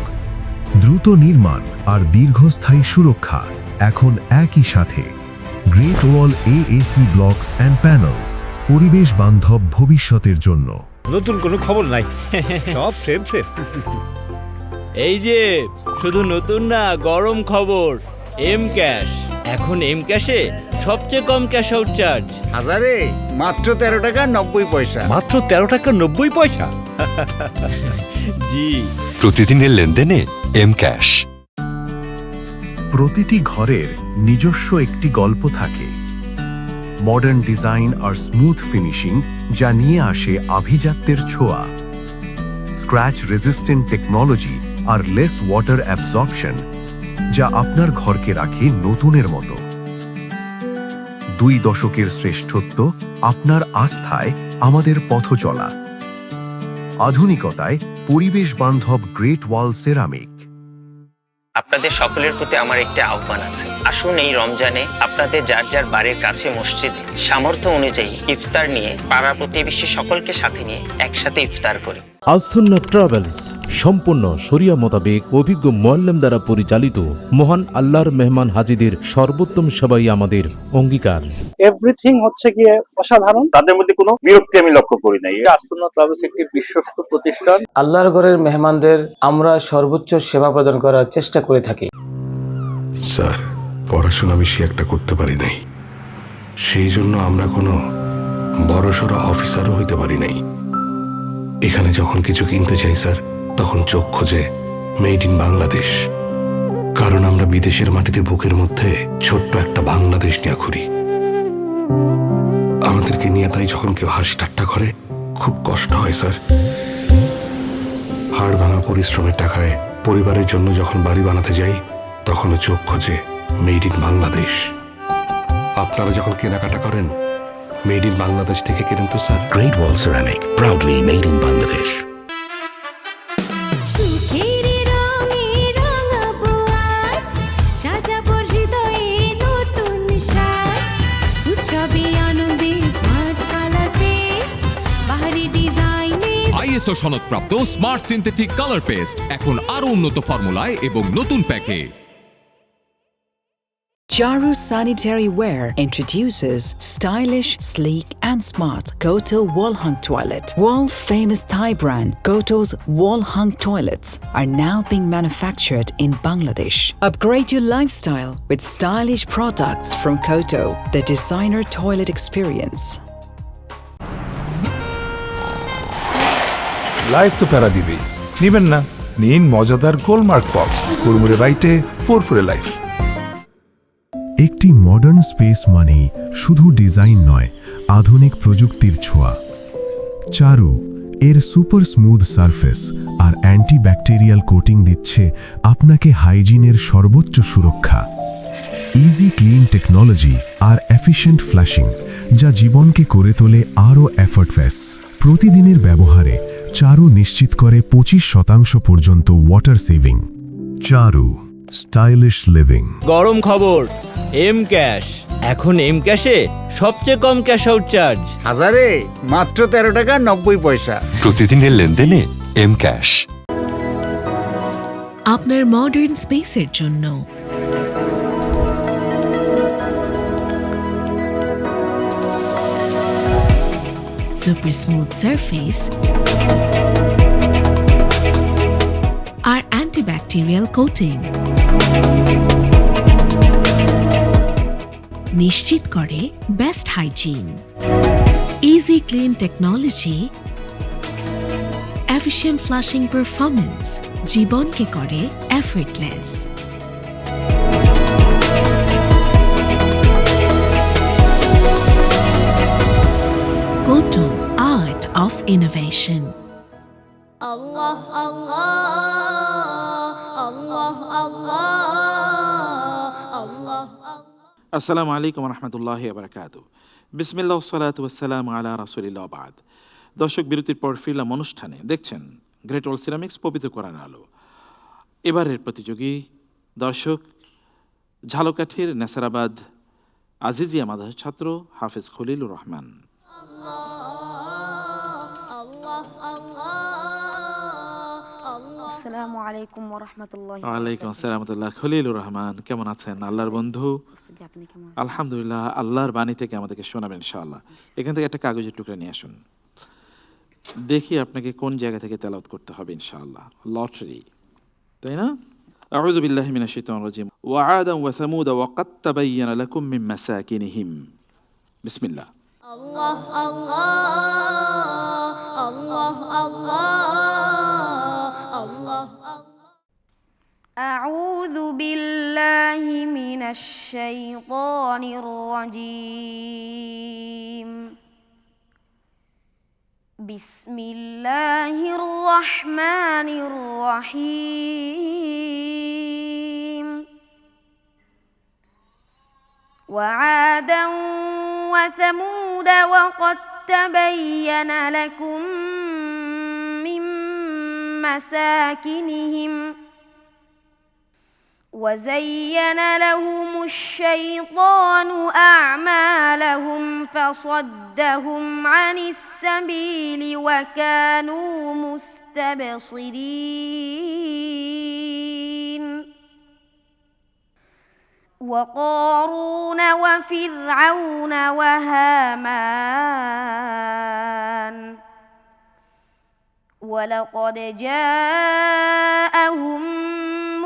দ্রুত নির্মাণ আর দীর্ঘস্থায়ী সুরক্ষা এখন একই সাথে। Great wall AAC blocks and panels, পরিবেশ বান্ধব ভবিষ্যতের জন্য। নতুন কোনো খবর নাই, সব সেম সেম। এই যে শুধু নতুন না, গরম খবর, এম ক্যাশ। এখন এম ক্যাশে সবচেয়ে কম ক্যাশ আউট চার্জ। হাজারে মাত্র 13 টাকা 90 পয়সা। মাত্র 13 টাকা 90 পয়সা? জি, প্রতিদিনের লেনদেনে এম ক্যাশ। প্রতিটি ঘরের নিজস্ব একটি গল্প থাকে। মডার্ন ডিজাইন আর স্মুথ ফিনিশিং যা নিয়ে আসে আভিজাত্যের ছোঁয়া। স্ক্র্যাচ রেজিস্ট্যান্ট টেকনোলজি আর লেস ওয়াটার অ্যাবজর্পশন যা আপনার ঘরকে রাখে নতুনের মতো। 2 দশকের শ্রেষ্ঠত্ব, আপনার আস্থায় আমাদের পথ চলা। আধুনিকতায় পরিবেশ বান্ধব গ্রেট ওয়াল সেরামিক। আপনাদের সকলের প্রতি আমার একটি আহ্বান আছে। আসুন এই রমজানে আপনাদের যার যার বাড়ির কাছে মসজিদে সামর্থ্য অনুযায়ী ইফতার নিয়ে পাড়া প্রতিবেশী সকলকে সাথে নিয়ে একসাথে ইফতার করি। আস-সুন্নাহ ট্রাভেলস সম্পূর্ণ শরিয়া মোতাবেক অভিজ্ঞ মুআল্লিম দ্বারা পরিচালিত, মহান আল্লাহর মেহমান হাজীদের সর্বোত্তম সেবাই আমাদের অঙ্গীকার। এভরিথিং হচ্ছে গিয়ে অসাধারণ, তাদের মধ্যে কোনো বিরক্তি আমি লক্ষ্য করি নাই। আস-সুন্নাহ ট্রাভেলস একটি বিশ্বস্ত প্রতিষ্ঠান। আল্লাহর ঘরের মেহমানদের আমরা সর্বোচ্চ সেবা প্রদান করার চেষ্টা করে থাকি। স্যার, পড়াশোনা বেশি একটা করতে পারি নাই, সেই জন্য আমরা কোনো বড়সড় অফিসারও হইতে পারি নাই। এখানে যখন কিছু কিনতে চাই স্যার, তখন চোখ খোঁজে মেড ইন বাংলাদেশ। কারণ আমরা বিদেশের মাটিতে বুকের মধ্যে ছোট্ট একটা বাংলাদেশ নিয়ে ঘুরি। আমাদেরকে নিয়ে তাই যখন কেউ হাসি ঠাট্টা করে খুব কষ্ট হয় স্যার। হাড় ভাঙা পরিশ্রমের টাকায় পরিবারের জন্য যখন বাড়ি বানাতে যাই, তখনও চোখ খোঁজে মেড ইন বাংলাদেশ। আপনারা যখন কেনাকাটা করেন, মেড ইন বাংলাদেশ থেকে কেনেন তো sir. Great Wall ceramic, proudly made in Bangladesh. ISO সনদপ্রাপ্ত স্মার্ট সিনথেটিক কালার পেস্ট এখন আরো উন্নত ফর্মুলায় এবং নতুন package. Jaru Sanitary Ware introduces stylish, sleek and smart Goto Wall Hung Toilet. World famous Thai brand Goto's Wall Hung Toilets are now being manufactured in Bangladesh. Upgrade your lifestyle with stylish products from Goto, the designer toilet experience. Life তো প্যারা দিবেই, নিবেন না? নিন মজাদার গোলমার্ক পপস, কুরমুরে বাইটে ফুরফুরে লাইফ। একটি মডার্ন স্পেস মানে শুধু ডিজাইন নয়, আধুনিক প্রযুক্তির ছোঁয়া। চারু এর সুপার স্মুথ সারফেস আর অ্যান্টিব্যাকটেরিয়াল কোটিং দিচ্ছে আপনাকে হাইজিনের সর্বোচ্চ সুরক্ষা। ইজি ক্লিন টেকনোলজি আর এফিশিয়েন্ট ফ্ল্যাশিং যা জীবনকে করে তোলে আরও এফর্টলেস। প্রতিদিনের ব্যবহারে চারু নিশ্চিত করে 25% পর্যন্ত ওয়াটার সেভিং। চারু স্টাইলিশ লিভিং। গরম খবর, এম ক্যাশ। এখন এম ক্যাশে সবচেয়ে কম ক্যাশ আউট চার্জ। হাজারে মাত্র 13 টাকা 90 পয়সা। প্রতিদিনের লেনদেনে এম ক্যাশ। আপনার মডার্ন স্পেসের জন্য সুপার স্মুথ সারফেস আর অ্যান্টিব্যাকটেরিয়াল কোটিং নিশ্চিত করে best hygiene. Easy clean technology, efficient flushing performance জীবনকে করে এফর্টলেস। Goto, art of innovation. Allah, Allah, Allah, Allah, Allah. আসসালামু আলাইকুম রহমতুল্লাহ বারাকাতু। বিসমিল্লাহ সালাতু ওয়াসসালামু আলা রাসূলিল্লাহ বাদ। দর্শক, বিরতির পর ফিরলাম অনুষ্ঠানে। দেখছেন গ্রেট ওয়াল সিরামিক্স পবিত্র কোরআন আলো। এবারের প্রতিযোগী দর্শক ঝালকাঠির নেসারাবাদ আজিজিয়া মাদ্রাসার ছাত্র হাফেজ Khalilur Rahman. Allah, Allah, Allah, আসসালামু আলাইকুম ওয়া রাহমাতুল্লাহি ওয়া ওয়ালাইকুম আসসালাম রাহমাতুল্লাহ। খলিলুর রহমান কেমন আছেন আল্লাহর বন্ধু? বারাকাতুহু। আপনি কেমন? আলহামদুলিল্লাহ। আল্লাহর বাণী থেকে আমাদেরকে শোনাবেন ইনশাআল্লাহ। এখান থেকে একটা কাগজের টুকরা নিয়ে আসুন, দেখি আপনাকে কোন জায়গা থেকে তেলাওয়াত করতে হবে ইনশাআল্লাহ। লটারি, তাই না? আউযু বিল্লাহি মিনাশ শাইতানির রাজিম। ওয়া আদাম ওয়া সামুদ ওয়া ক্বাদ তাবায়্যানা লাকুম মিন মাসাকিনিহিম। বিসমিল্লাহ। আল্লাহ আল্লাহ আল্লাহ আল্লাহ আল্লাহ। أعوذ بالله من الشيطان الرجيم. بسم الله الرحمن الرحيم. وعادا وثمود وقد تبين لكم من مساكنهم وزين لهم الشيطان أعمالهم فصدهم عن السبيل وكانوا مستبصرين. وقارون وفرعون وهامان ولقد جاءهم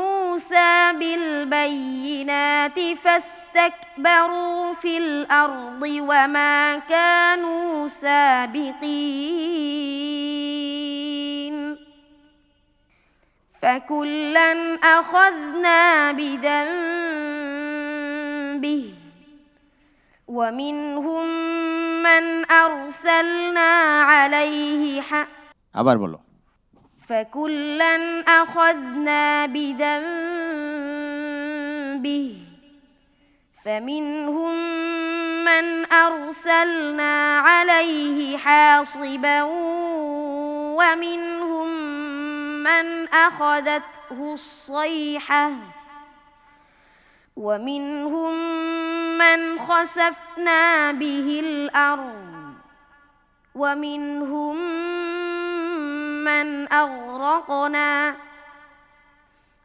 موسى بالبينات فاستكبروا في الأرض وما كانوا سابقين. فكلا أخذنا بذنبه ومنهم من أرسلنا عليه আবার বলো। فكلا أخذنا بذنبه فمنهم من أرسلنا عليه حاصبا ومنهم من أخذته الصيحة ومنهم من خسفنا به الأرض ومنهم من أغرقنا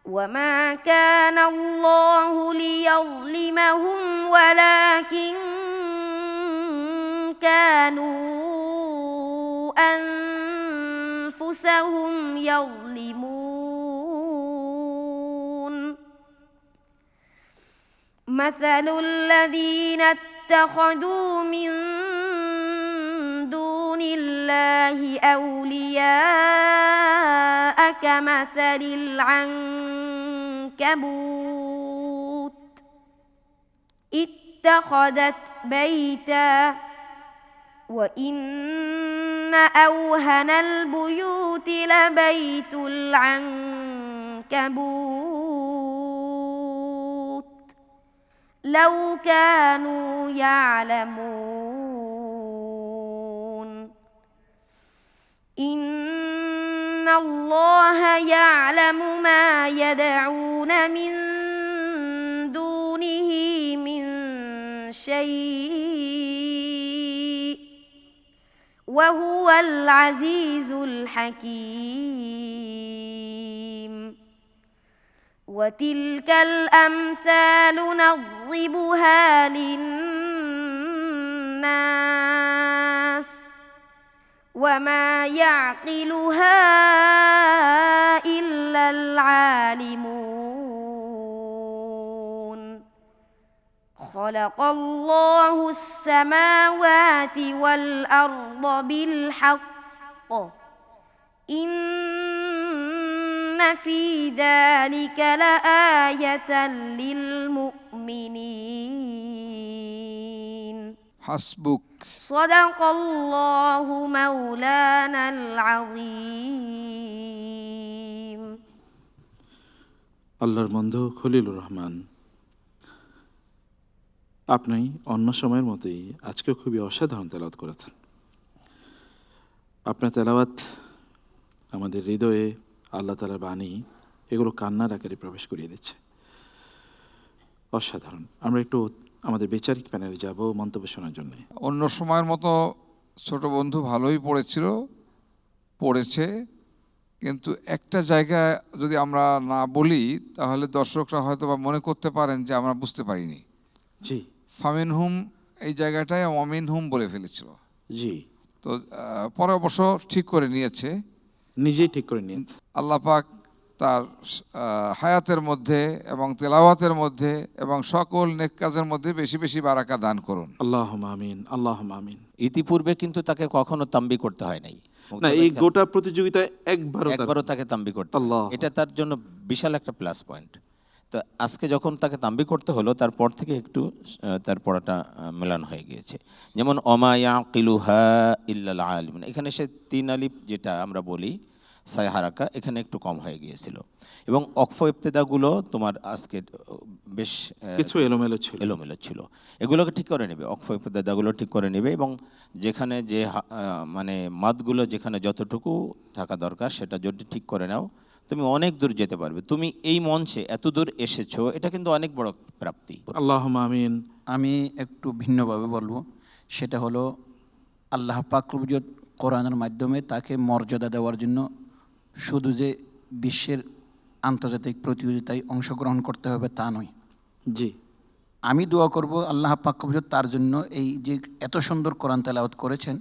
وما كان الله ليظلمهم ولكن كانوا أنفسهم يظلمون. مثل الذين اتخذوا من دون الله أولياء كمثل العنكبوت اتخذت بيتا وإن أوهن البيوت لبيت العنكبوت لو كانوا يعلمون. إن الله يعلم ما يدعون من دونه من شيء وهو العزيز الحكيم. وتلك الأمثال نضربها للناس وما يعقلها إلا العالمون. خلق الله السماوات والأرض بالحق إن في ذلك لآية للمؤمنين. حسبك. صدق الله مولانا العظيم. আল্লাহর বন্ধু খলিলুর রহমান, আপনি অন্য সময়ের মতোই আজকে খুবই অসাধারণ তেলাওয়াত করেছেন। আপনার তেলাওয়াত আমাদের হৃদয়ে আল্লাহ তাআলার বাণী এগুলো কান্নার আকারে প্রবেশ করিয়ে দিচ্ছে। অসাধারণ। আমরা একটু আমাদের বিচারিক প্যানেলে যাব মন্তব্য শোনার জন্য। অন্য সময়ের মতো ছোট বন্ধু ভালোই পড়েছিল, পড়েছে, কিন্তু একটা জায়গা যদি আমরা না বলি তাহলে দর্শকরা হয়তো বা মনে করতে পারেন যে আমরা বুঝতে পারিনি। জি, ফামিন হুম এই জায়গাটায় অমিন হুম বলে ফেলেছিল। জি, তো পরে অবশ্য ঠিক করে নিয়েছে, নিজেই ঠিক করে নিয়েছে। আল্লাহ পাক তার হায়াতের মধ্যে এবং তেলাওয়াতের মধ্যে এবং সকল নেক কাজের মধ্যে বেশি বেশি বারাকা দান করুন। আল্লাহুম্মা আমিন, আল্লাহুম্মা আমিন। ইতিপূর্বে কিন্তু তাকে কখনো তাম্বি করতে হয় নাই, না, এই গোটা প্রতিযোগিতায় একবারও তাকে তাম্বি করতে হয়। এটা তার জন্য বিশাল একটা প্লাস পয়েন্ট। তো আজকে যখন তাকে তাম্বি করতে হলো তারপর থেকে একটু তার পড়াটা মেলান হয়ে গিয়েছে। যেমন অমা ইয়াকিলুহা ইল্লাল আলিমুন, এখানে সে 3 আলিফ যেটা আমরা বলি সায়হারাকা, এখানে একটু কম হয়ে গিয়েছিল। এবং অক্ফ ইবতেদাগুলো তোমার আজকে বেশ কিছু এলোমেলো ছিল, এগুলোকে ঠিক করে নেবে, অক্ফ ইবতেদাগুলো ঠিক করে নেবে এবং যেখানে যে মানে মাদগুলো যেখানে যতটুকু থাকা দরকার সেটা যদি ঠিক করে নাও তুমি অনেক দূর যেতে পারবে। তুমি এই মঞ্চে এত দূর এসেছো, এটা কিন্তু অনেক বড় প্রাপ্তি। আল্লাহুম্মা আমিন। আমি একটু ভিন্নভাবে বলবো, সেটা হলো আল্লাহ পাক রব্বুল ইজ্জত কোরআনের মাধ্যমে তাকে মর্যাদা দেওয়ার জন্য শুধু যে বিশ্বের আন্তর্জাতিক প্রতিযোগিতায় অংশগ্রহণ করতে হবে তা নয়। জি, আমি দোয়া করব আল্লাহ পাক রব্বুল ইজ্জত তার জন্য এই যে এত সুন্দর কোরআন তেলাওয়াত করেছেন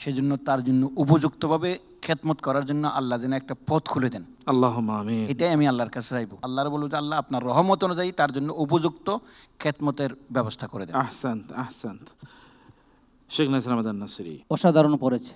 সেজন্য তার জন্য উপযুক্তভাবে খেদমত করার জন্য আল্লাহ যেন একটা পথ খুলে দেন। আল্লাহুম্মা আমিন। এটাই আমি আল্লাহর কাছে চাইবো। আল্লাহর বলবো যে আল্লাহ আপনার রহমত অনুযায়ী তার জন্য উপযুক্ত খেদমতের ব্যবস্থা করে দেন। আহসান্ত, আহসান্ত। শেখ নাসির আহমদ আন-নাসিরি অসাধারণ পড়েছে।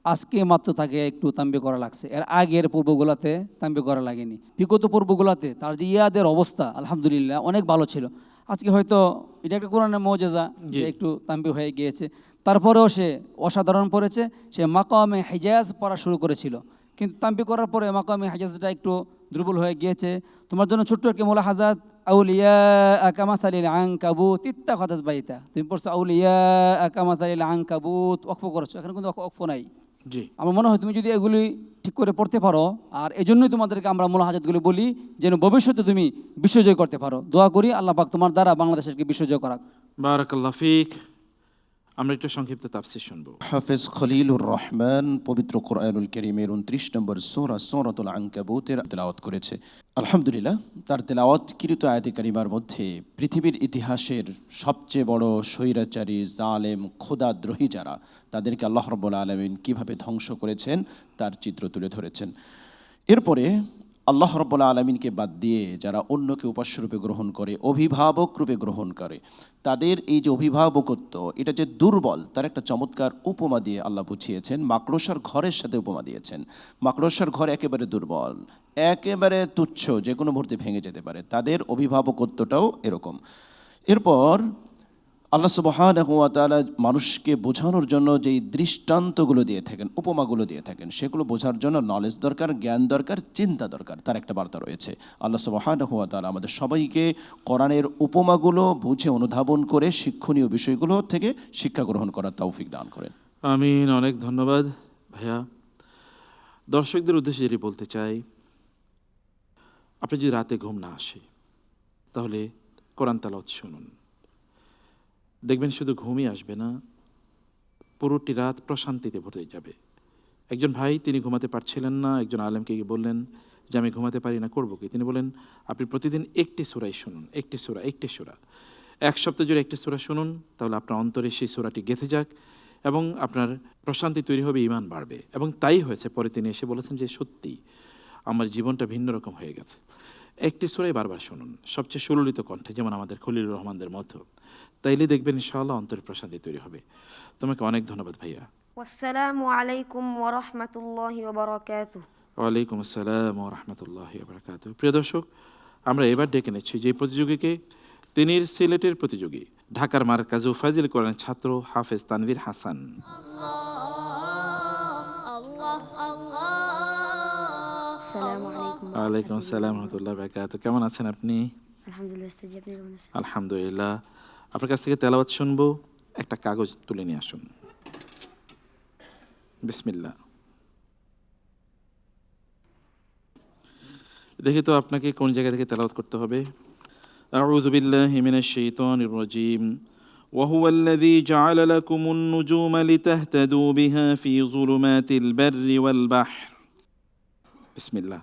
আজকে মাত্র তাকে একটু তাম্বি করা লাগছে, এর আগের পূর্বগুলাতে তাম্বি করা লাগেনি। বিগত পূর্বগুলাতে তার যে ইয়াদের অবস্থা আলহামদুলিল্লাহ অনেক ভালো ছিল। আজকে হয়তো এটা একটা কোরআনের মুজিজা যে একটু তাম্বি হয়ে গিয়েছে, তারপরেও সে অসাধারণ পড়েছে। সে মাকামে হিজাজ পড়া শুরু করেছিল, কিন্তু তাম্বি করার পরে মাকামে হিজাজটা একটু দুর্বল হয়ে গিয়েছে। তোমার জন্য ছোট্ট একটা মুলাহাজাত, আউলিয়া কামাসালিল আনকাবুত ইত্তাখাযাত বাইতা, তুমি পড়ছো আউলিয়া কামাসালিল আনকাবুত, ওয়াকফ করেছো, এখানে কিন্তু ওয়াকফ নাই। জি, আমার মনে হয় তুমি যদি এগুলি ঠিক করে পড়তে পারো, আর এজন্যই তোমাদেরকে আমরা মুলাহাজাতগুলি বলি যেন ভবিষ্যতে তুমি বিশ্বজয় করতে পারো। দোয়া করি আল্লাহ পাক তোমার দ্বারা বাংলাদেশকে বিশ্বজয় করাক। বারাকাল্লাহ ফিক। আমরা একটু সংক্ষিপ্ত তাফসীর শুনবো। হাফেজ খলিলুর রহমান পবিত্র কোরআনুল কারীমের 29 নম্বর সূরা সূরাতুল আনকাবুতের তেলাওয়াত করেছে। আলহামদুলিল্লাহ, তার তেলাওয়াতকৃত আয়াতে কারিমার মধ্যে পৃথিবীর ইতিহাসের সবচেয়ে বড় স্বৈরাচারী, জালেম, খোদাদ্রোহী যারা, তাদেরকে আল্লাহ রাব্বুল আলামিন কিভাবে ধ্বংস করেছেন তার চিত্র তুলে ধরেছেন। এরপরে আল্লাহ রাব্বুল আলামিনকে বাদ দিয়ে যারা অন্যকে উপাস্যরূপে গ্রহণ করে, অভিভাবক রূপে গ্রহণ করে, তাদের এই যে অভিভাবকত্ব, এটা যে দুর্বল তার একটা চমৎকার উপমা দিয়ে আল্লাহ বুঝিয়েছেন। মাকড়সার ঘরের সাথে উপমা দিয়েছেন। মাকড়সার ঘর একেবারে দুর্বল, একেবারে তুচ্ছ, যে কোনো মুহূর্তে ভেঙে যেতে পারে, তাদের অভিভাবকত্বটাও এরকম। এরপর আল্লাহ সুবহানাহু ওয়া তাআলা মানুষকে বোঝানোর জন্য যেই দৃষ্টান্তগুলো দিয়ে থাকেন, উপমাগুলো দিয়ে থাকেন, সেগুলো বোঝার জন্য নলেজ দরকার, জ্ঞান দরকার, চিন্তা দরকার, তার একটা বার্তা রয়েছে। আল্লাহ সুবহানাহু ওয়া তাআলা আমাদের সবাইকে কোরআনের উপমাগুলো বুঝে অনুধাবন করে শিক্ষণীয় বিষয়গুলো থেকে শিক্ষা গ্রহণ করার তৌফিক দান করেন। আমিন। অনেক ধন্যবাদ ভাইয়া। দর্শকদের উদ্দেশ্যে যেটি বলতে চাই, আপনি যদি রাতে ঘুম না আসে তাহলে কোরআন তেলাওয়াত শুনুন, দেখবেন শুধু ঘুমই আসবে না, পুরোটি রাত প্রশান্তিতে ভরে যাবে। একজন ভাই তিনি ঘুমাতে পারছিলেন না, একজন আলেমকে গিয়ে বললেন যে আমি ঘুমাতে পারি না, করবো কি? তিনি বলেন আপনি প্রতিদিন একটি সূরাই শুনুন, একটি সূরা 1 সপ্তাহ জুড়ে একটি সূরা শুনুন, তাহলে আপনার অন্তরে সেই সূরাটি গেঁথে যাক এবং আপনার প্রশান্তি তৈরি হবে, ঈমান বাড়বে। এবং তাই হয়েছে। পরে তিনি এসে বলেছেন যে সত্যি আমার জীবনটা ভিন্ন রকম হয়ে গেছে। একটি সূরাই বারবার শুনুন, সবচেয়ে সুললিত কণ্ঠে, যেমন আমাদের খলিলুর রহমানদের মতো, তাইলে দেখবেন ইনশাআল্লাহ অন্তরের প্রশান্তি তৈরি হবে। তোমাকে অনেক ধন্যবাদ ভাইয়া। আসসালামু আলাইকুম ওয়া রাহমাতুল্লাহি ওয়া বারাকাতুহু। ওয়ালাইকুম আসসালাম ওয়া রাহমাতুল্লাহি ওয়া বারাকাতুহু। প্রিয় দর্শক, আমরা এবার ডেকে নিচ্ছি যে প্রতিযোগীকে, তিনি সিলেটের প্রতিযোগী, ঢাকার মারকাজু ফাজিল কোরআনের ছাত্র হাফেজ তানভীর হাসান। ওয়ালাইকুম আসসালাম ওয়া রাহমাতুল্লাহি ওয়া বারাকাতুহু। কেমন আছেন আপনি? আলহামদুলিল্লাহ। আপনি কেমন আছেন? আলহামদুলিল্লাহ। আপনার কাছ থেকে তেলাওয়াত শুনবো। একটা কাগজ তুলে নিয়ে আসুন। বিসমিল্লাহ। দেখি তো আপনাকে কোন জায়গা থেকে তেলাওয়াত করতে হবে। আউযু বিল্লাহি মিনাশ শাইতানির রাজীম। وهو الذي جعل لكم النجوم لتهتدوا بها في ظلمات البر والبحر বিসমিল্লাহ।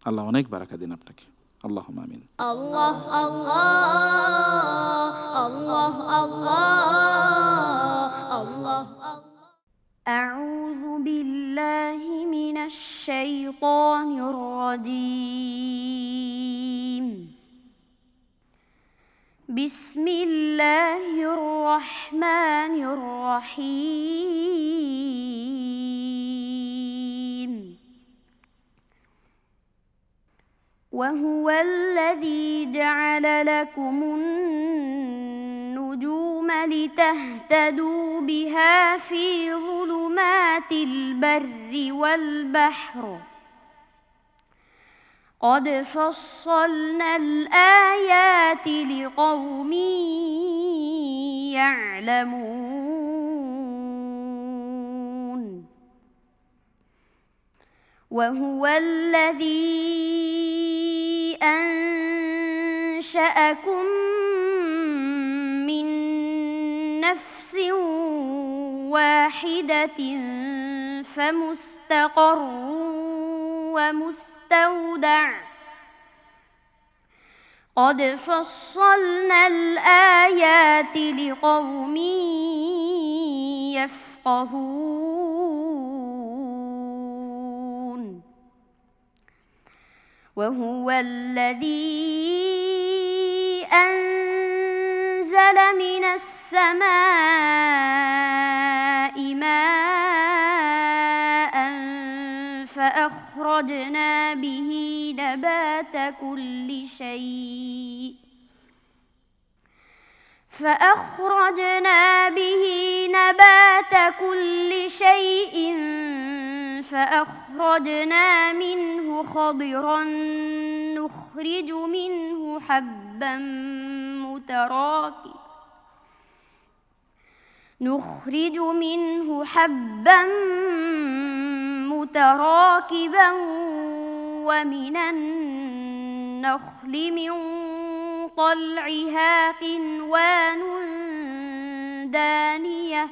আল্লাহ অনেক বারাকা দিন আপনাকে। আল্লাহুম্মা আমিন। আল্লাহ আল্লাহ আল্লাহ আল্লাহ আল্লাহ। أعوذ بالله من الشيطان الرجيم. بسم الله الرحمن الرحيم. وهو الذي جعل لكم النجوم لتهتدوا بها في ظلمات البر والبحر. قد فصلنا الآيات لقوم يعلمون. وهو الذي أنشأكم من نفس واحدة فمستقر ومستودع. قد فصلنا الآيات لقوم يفقهون. وهو الذي أنزل من السماء ماء فأخرجنا به نبات كل شيء فأخرجنا منه خضرا نخرج منه حبا متراكبا ومن النخل من طلعها قنوان دانية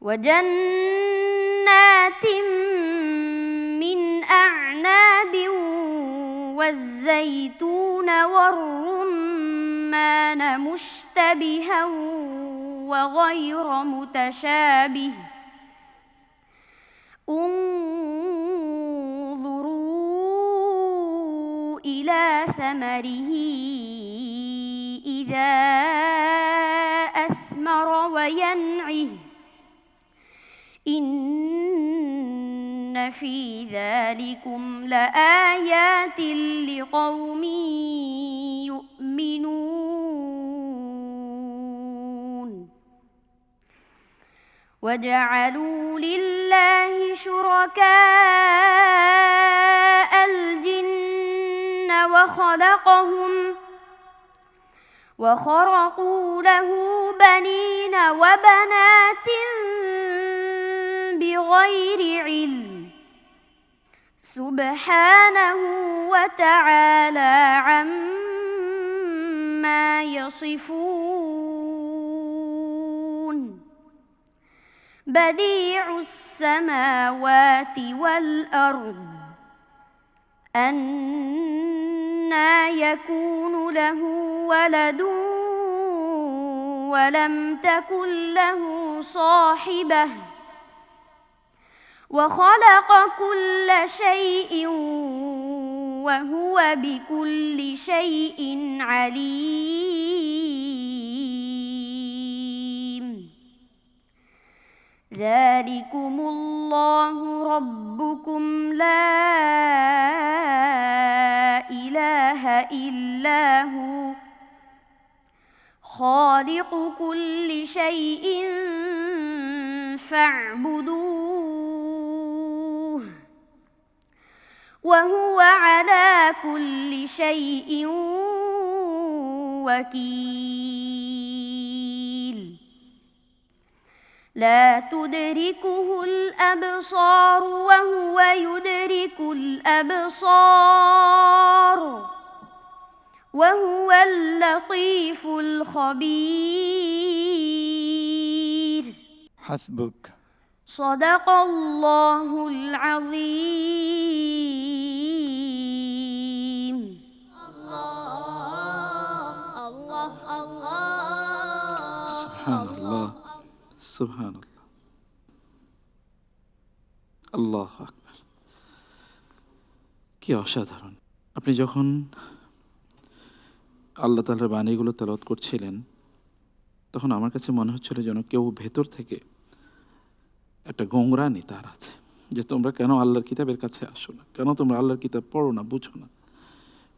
وجنات من أعناب والزيتون والرمان مشتبها وغير متشابه. انظروا إلى ثمره إذا أثمر وينعه إن في ذلكم لآيات لقوم يؤمنون. وجعلوا لله شركاء الجن وخرقوا له بنين وبنات بغير علم سبحانه وتعالى عما يصفون. بديع السماوات والأرض أنى يكون له ولد ولم تكن له صاحبة وخلق كل شيء وهو بكل شيء عليم. ذلكم الله ربكم لا إله إلا هو خالق كل شيء فاعبدوه وهو على كل شيء وكيل. لا تدركه الأبصار وهو يدرك الأبصار وهو اللطيف الخبير. حسبك. صدق الله العظيم. الله الله সুবহানাল্লাহ, সুবহানাল্লাহ, আল্লাহু আকবার। কি অসাধারণ! আপনি যখন আল্লাহ তাআলার বাণীগুলো তেলাওয়াত করছিলেন, তখন আমার কাছে মনে হচ্ছিল যেন কেউ ভেতর থেকে একটা গোংরানি তার আছে, যে তোমরা কেন আল্লাহর কিতাবের কাছে আসো না, কেন তোমরা আল্লাহর কিতাব পড়ো না, বুঝো না।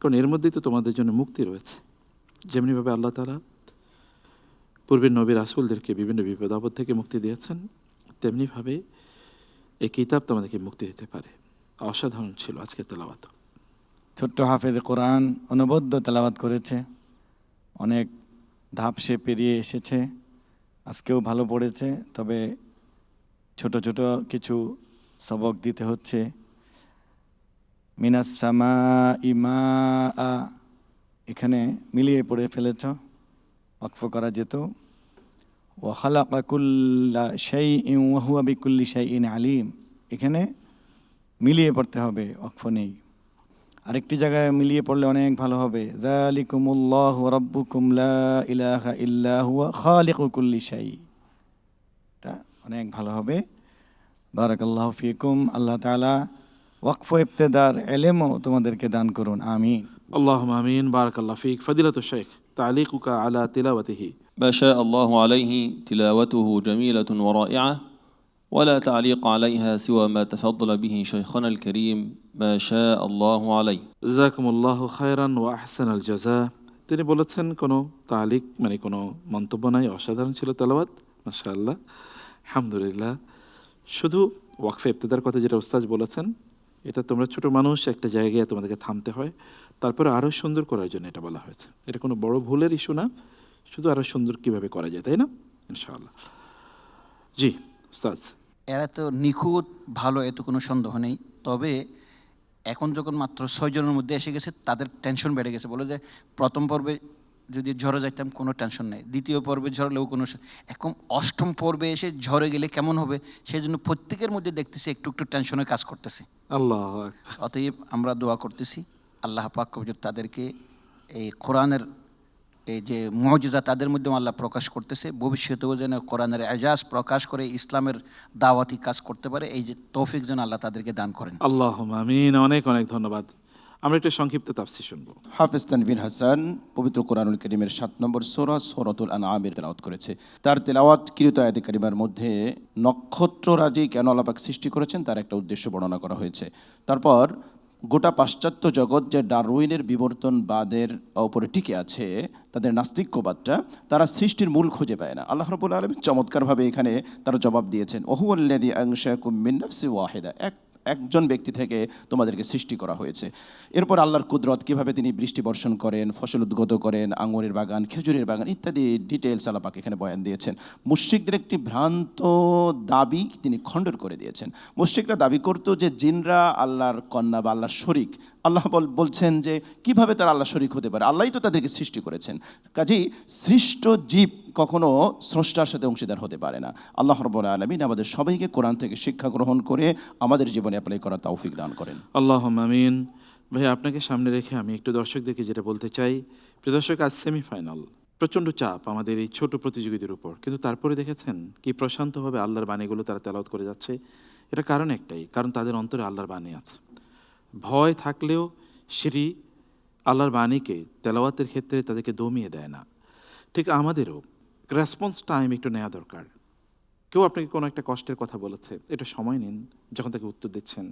কারণ এর মধ্যেই তো তোমাদের জন্য মুক্তি রয়েছে। যেমনিভাবে আল্লাহ তাআলা পূর্বের নবী রাসূলদেরকে বিভিন্ন বিপদ আপদ থেকে মুক্তি দিয়েছেন, তেমনিভাবে এই কিতাব তোমাদেরকে মুক্তি দিতে পারে। অসাধারণ ছিল আজকে তেলাওয়াত। ছোট্ট হাফেজ কোরআন অনবদ্য তেলাওয়াত করেছে, অনেক ধাপ সে পেরিয়ে এসেছে, আজকেও ভালো পড়েছে। তবে ছোট ছোট কিছু সবক দিতে হচ্ছে। মিনাস সামাই মাআ, এখানে মিলিয়ে পড়ে ফেলেছ, ওয়াকফ করা যেত। ওয়া খালাকা কুল্লা শাইইন ওয়া হুয়া বিকুল্লি শাইইন আলিম, এখানে মিলিয়ে পড়তে হবে, ওয়াকফ নেই। আরেকটি জায়গায় মিলিয়ে পড়লে অনেক ভালো হবে। যালিকুমুল্লাহু রাব্বুকুম লা ইলাহা ইল্লা হুয়া খালিকু কুল্লি শাই, এটা অনেক ভালো হবে। বারাকাল্লাহু ফিকুম। আল্লাহ তাআলা ওয়াকফ ইবতেদার ইলমও তোমাদেরকে দান করুন, আমিন। আল্লাহুম্মা আমিন। বারাকাল্লাহু ফিক। ফাদিলাতুশ শাইখ, তালিকুকা আলা তিলাওয়াতিহি। ما شاء الله عليه تلاوته جميلة ورائعة ولا تعليق عليها سوى ما تفضل به شيخنا الكريم ما شاء الله عليه. জাযাকুমুল্লাহু খায়রান ওয়া আহসানাল জাযা। তিনি বলেছেন কোনো তালিক মানে কোনো মন্তব্য নাই, অসাধারণ ছিল তেলাওয়াত, মাশাআল্লাহ, আলহামদুলিল্লাহ। শুধু ওয়াকফে ইবতিদার কথা যেটা উস্তাদ বলেছেন, এটা তোমরা ছোট মানুষ, একটা জায়গায় তোমাদেরকে থামতে হয়, তারপরে আরও সুন্দর করার জন্য এটা বলা হয়েছে। এটা কোনো বড় ভুলের ইস্যু না, শুধু আরও সুন্দর কীভাবে করা যায়, তাই না? ইনশাআল্লাহ। জি উস্তাদ। এরা তো নিখুঁত ভালো, এত কোনো সন্দেহ নেই। তবে এখন যখন মাত্র 6 জনের মধ্যে এসে গেছে, তাদের টেনশন বেড়ে গেছে। বলে যে প্রথম পর্বে যদি ঝরে যাইতাম কোনো টেনশন নেই, দ্বিতীয় পর্বে ঝরলেও কোনো, এখন 8ম পর্বে এসে ঝরে গেলে কেমন হবে, সেই জন্য প্রত্যেকের মধ্যে দেখতেছি একটু একটু টেনশনে কাজ করতেছে। আল্লাহ। অতএব আমরা দোয়া করতেছি আল্লাহ পাক তাদেরকে এই কোরআনের এই যে মুজিজা তাদের মধ্যে আল্লাহ প্রকাশ করতেছে, ভবিষ্যতেও যেন কোরআনের এজাজ প্রকাশ করে ইসলামের দাওয়াতি কাজ করতে পারে, এই যে তৌফিক যেন আল্লাহ তাদেরকে দান করেন। আল্লাহুম্মা আমিন। অনেক অনেক ধন্যবাদ। আমরা একটা সংক্ষিপ্ত তাফসীর শুনবো। হাফেজ তানভীর হাসান পবিত্র কোরআনুল কারীমের 7 নম্বর সূরা সূরাতুল আনআমের তেলাওয়াত করেছে। তার তেলাওয়াতকৃত আয়াতে কারিমার মধ্যে নক্ষত্ররাজি কেন আল্লাহ পাক সৃষ্টি করেছেন তার একটা উদ্দেশ্য বর্ণনা করা হয়েছে। তারপর গোটা পাশ্চাত্য জগৎ যে ডারউইনের বিবর্তনবাদের উপরে টিকে আছে, তাদের নাস্তিক্যবাদটা, তারা সৃষ্টির মূল খুঁজে পায় না। আল্লাহ রাব্বুল আলামিন চমৎকারভাবে এখানে তারা জবাব দিয়েছেন, ওহুয়াল্লাযী আনশাকুম মিন নাফসিন ওয়াহিদা, একজন ব্যক্তি থেকে তোমাদেরকে সৃষ্টি করা হয়েছে। এরপর আল্লাহর কুদরত, কীভাবে তিনি বৃষ্টি বর্ষণ করেন, ফসল উদ্গত করেন, আঙুরের বাগান, খেজুরের বাগান ইত্যাদি ডিটেলস আল্লাহ পাক এখানে বয়ান দিয়েছেন। মুশরিকদের একটি ভ্রান্ত দাবি তিনি খণ্ডন করে দিয়েছেন। মুশরিকরা দাবি করত যে জিনরা আল্লাহর কন্যা বা আল্লাহর শরীক। আল্লাহ বলছেন যে কিভাবে তারা আল্লাহ শরীক হতে পারে, আল্লাহই তো তাদেরকে সৃষ্টি করেছেন। কাজেই সৃষ্ট জীব কখনো স্রষ্টার সাথে অংশীদার হতে পারে না। আল্লাহ রাব্বুল আলামিন আমাদের সবাইকে কোরআন থেকে শিক্ষা গ্রহণ করে আমাদের জীবনে অ্যাপ্লাই করার তৌফিক দান করেন। আল্লাহুম্মা আমিন। ভাই আপনাকে সামনে রেখে আমি একটু দর্শকদেরকে যেটা বলতে চাই, প্রিয় দর্শক, আজ সেমিফাইনাল, প্রচণ্ড চাপ আমাদের এই ছোট প্রতিযোগীদের উপর, কিন্তু তারপরে দেখেছেন কি প্রশান্তভাবে আল্লাহর বাণীগুলো তারা তেলাওয়াত করে যাচ্ছে। এটা কারণ একটাই, কারণ তাদের অন্তরে আল্লাহর বাণী আছে। ভয় থাকলেও সিঁড়ি আল্লাহর বাণীকে তেলাওয়াতের ক্ষেত্রে তাদেরকে দমিয়ে দেয় না। ঠিক আমাদেরও রেসপন্স টাইম একটু নেওয়া দরকার। কেউ আপনাকে কোনো একটা কষ্টের কথা বলেছে, এটা সময় নিন যখন তাকে উত্তর দিচ্ছেন,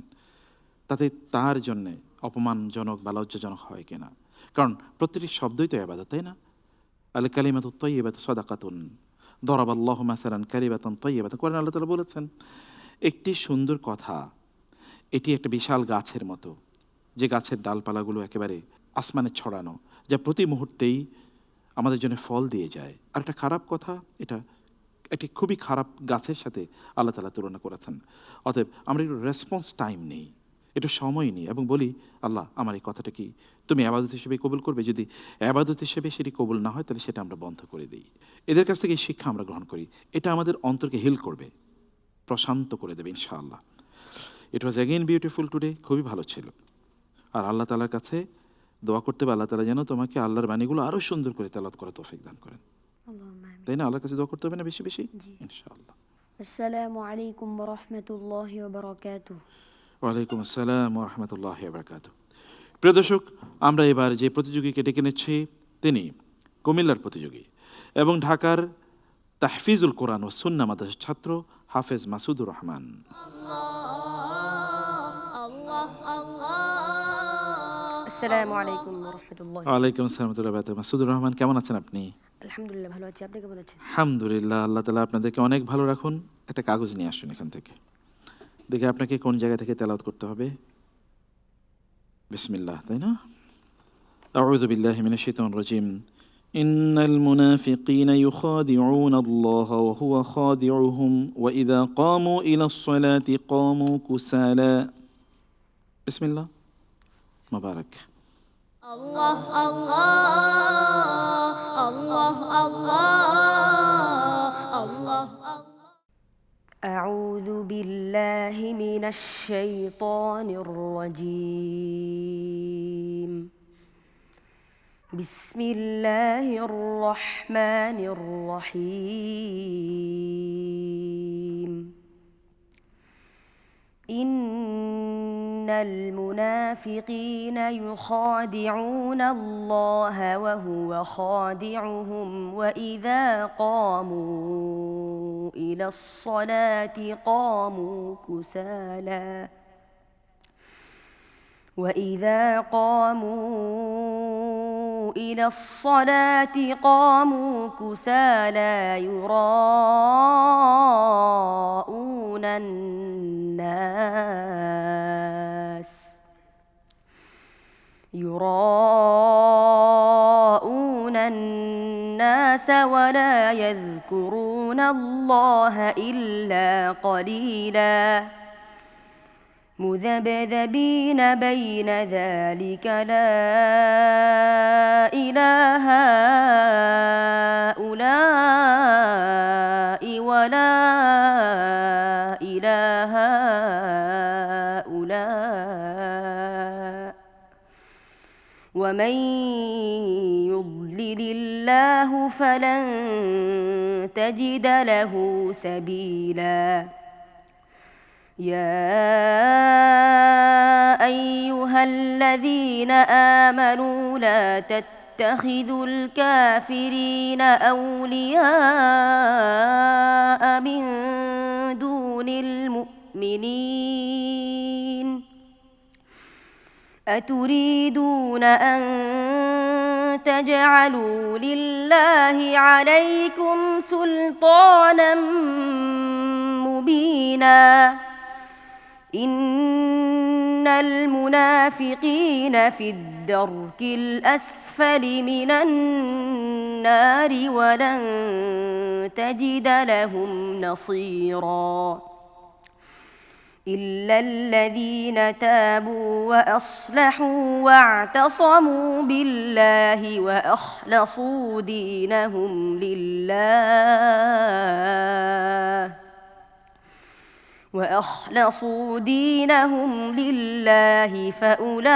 তাতে তার জন্যে অপমানজনক বা লজ্জাজনক হয় কিনা। কারণ প্রত্যেকটি শব্দই তো ইবাদত, তাই না? আল কালিমাতুত তাইয়্যিবাতু সাদাকাতুন দরাবাল্লাহু মাসালান কালিমাতান তাইয়্যিবাতান। কোরআনে আল্লাহ তাআলা বলেছেন একটি সুন্দর কথা এটি একটা বিশাল গাছের মতো, যে গাছের ডালপালাগুলো একেবারে আসমানে ছড়ানো, যা প্রতি মুহূর্তেই আমাদের জন্য ফল দিয়ে যায়। আর একটা খারাপ কথা, এটা একটি খুবই খারাপ গাছের সাথে আল্লাহ তাআলা তুলনা করেছেন। অতএব আমরা একটু রেসপন্স টাইম নেই, একটু সময় নিই এবং বলি, আল্লাহ আমার এই কথাটা কি তুমি আবাদত হিসেবে কবুল করবে? যদি আবাদত হিসেবে সেটি কবুল না হয় তাহলে সেটা আমরা বন্ধ করে দিই। এদের কাছ থেকে এই শিক্ষা আমরা গ্রহণ করি, এটা আমাদের অন্তরকে হিল করবে, প্রশান্ত করে দেবে ইনশাআল্লাহ। ইট ওয়াজ অ্যাগেন বিউটিফুল টুডে, খুবই ভালো ছিল। আর আল্লাহ তাআলার কাছে দোয়া করতে হবে, আল্লাহ তাআলা যেন তোমাকে আল্লাহর বাণীগুলো আরও সুন্দর করে তেলাওয়াত করার তৌফিক দান করেন, তাই না? আল্লাহর কাছে দোয়া করতে হবে না বেশি বেশি, ইনশাআল্লাহ। আসসালামু আলাইকুম ওয়া রাহমাতুল্লাহি ওয়া বারাকাতুহু। ওয়ালাইকুম আসসালাম ওয়া রাহমাতুল্লাহি ওয়া বারাকাতুহু। প্রিয় দর্শক, আমরা এবার যে প্রতিযোগীকে ডেকে নিচ্ছি তিনি কুমিল্লার প্রতিযোগী এবং ঢাকার তাহফিজুল কোরআন ও সুন্নাহ মাদ্রাসার ছাত্র হাফেজ মাসুদুর রহমান। আসসালামু আলাইকুম ওয়া রাহমাতুল্লাহি। ওয়ালাইকুম আসসালাম ওয়া রাহমাতুল্লাহি। মাসুদুর রহমান কেমন আছেন আপনি? আলহামদুলিল্লাহ ভালো আছি, আপনি কেমন আছেন? আলহামদুলিল্লাহ, আল্লাহ তাআলা আপনাদেরকে অনেক ভালো রাখুন। একটা কাগজ নিয়ে আসুন এখান থেকে, দেখে আপনাকে কোন জায়গা থেকে তেলাওয়াত করতে হবে। বিসমিল্লাহ, তাই না? আউযু বিল্লাহি মিনাশ শাইতানির রাজীম। ইন্নাল মুনাফিকিনা ইউখাদিউনা আল্লাহ ওয়া হুয়া খাদিউহুম ওয়া ইযা ক্বামু ইলাস সালাতি ক্বামু কুসালা। বিসমিল্লাহ, মুবারক। আল্লাহ আল্লাহ আল্লাহ আল্লাহ আল্লাহ। أعوذ بالله من الشيطان الرجيم. بسم الله الرحمن الرحيم. إن المنافقين يخادعون الله وهو خادعهم وإذا قاموا إلى الصلاة قاموا كسالى وإذا قاموا إلى الصلاة قاموا كسالى يراءون الناس ولا يذكرون الله إلا قليلا مذبذبين بين ذلك لا إله هؤلاء ولا إله هؤلاء ومن يضلل الله فلن تجد له سبيلا. يا أيها الذين آمنوا لا تتخذوا الكافرين أولياء من دون المؤمنين أتريدون أن تجعلوا لله عليكم سلطانا مبينا. إن المنافقين في الدرك الأسفل من النار ولن تجد لهم نصيرا. إلا الذين تابوا وأصلحوا واعتصموا بالله وأخلصوا دينهم لله فأولئك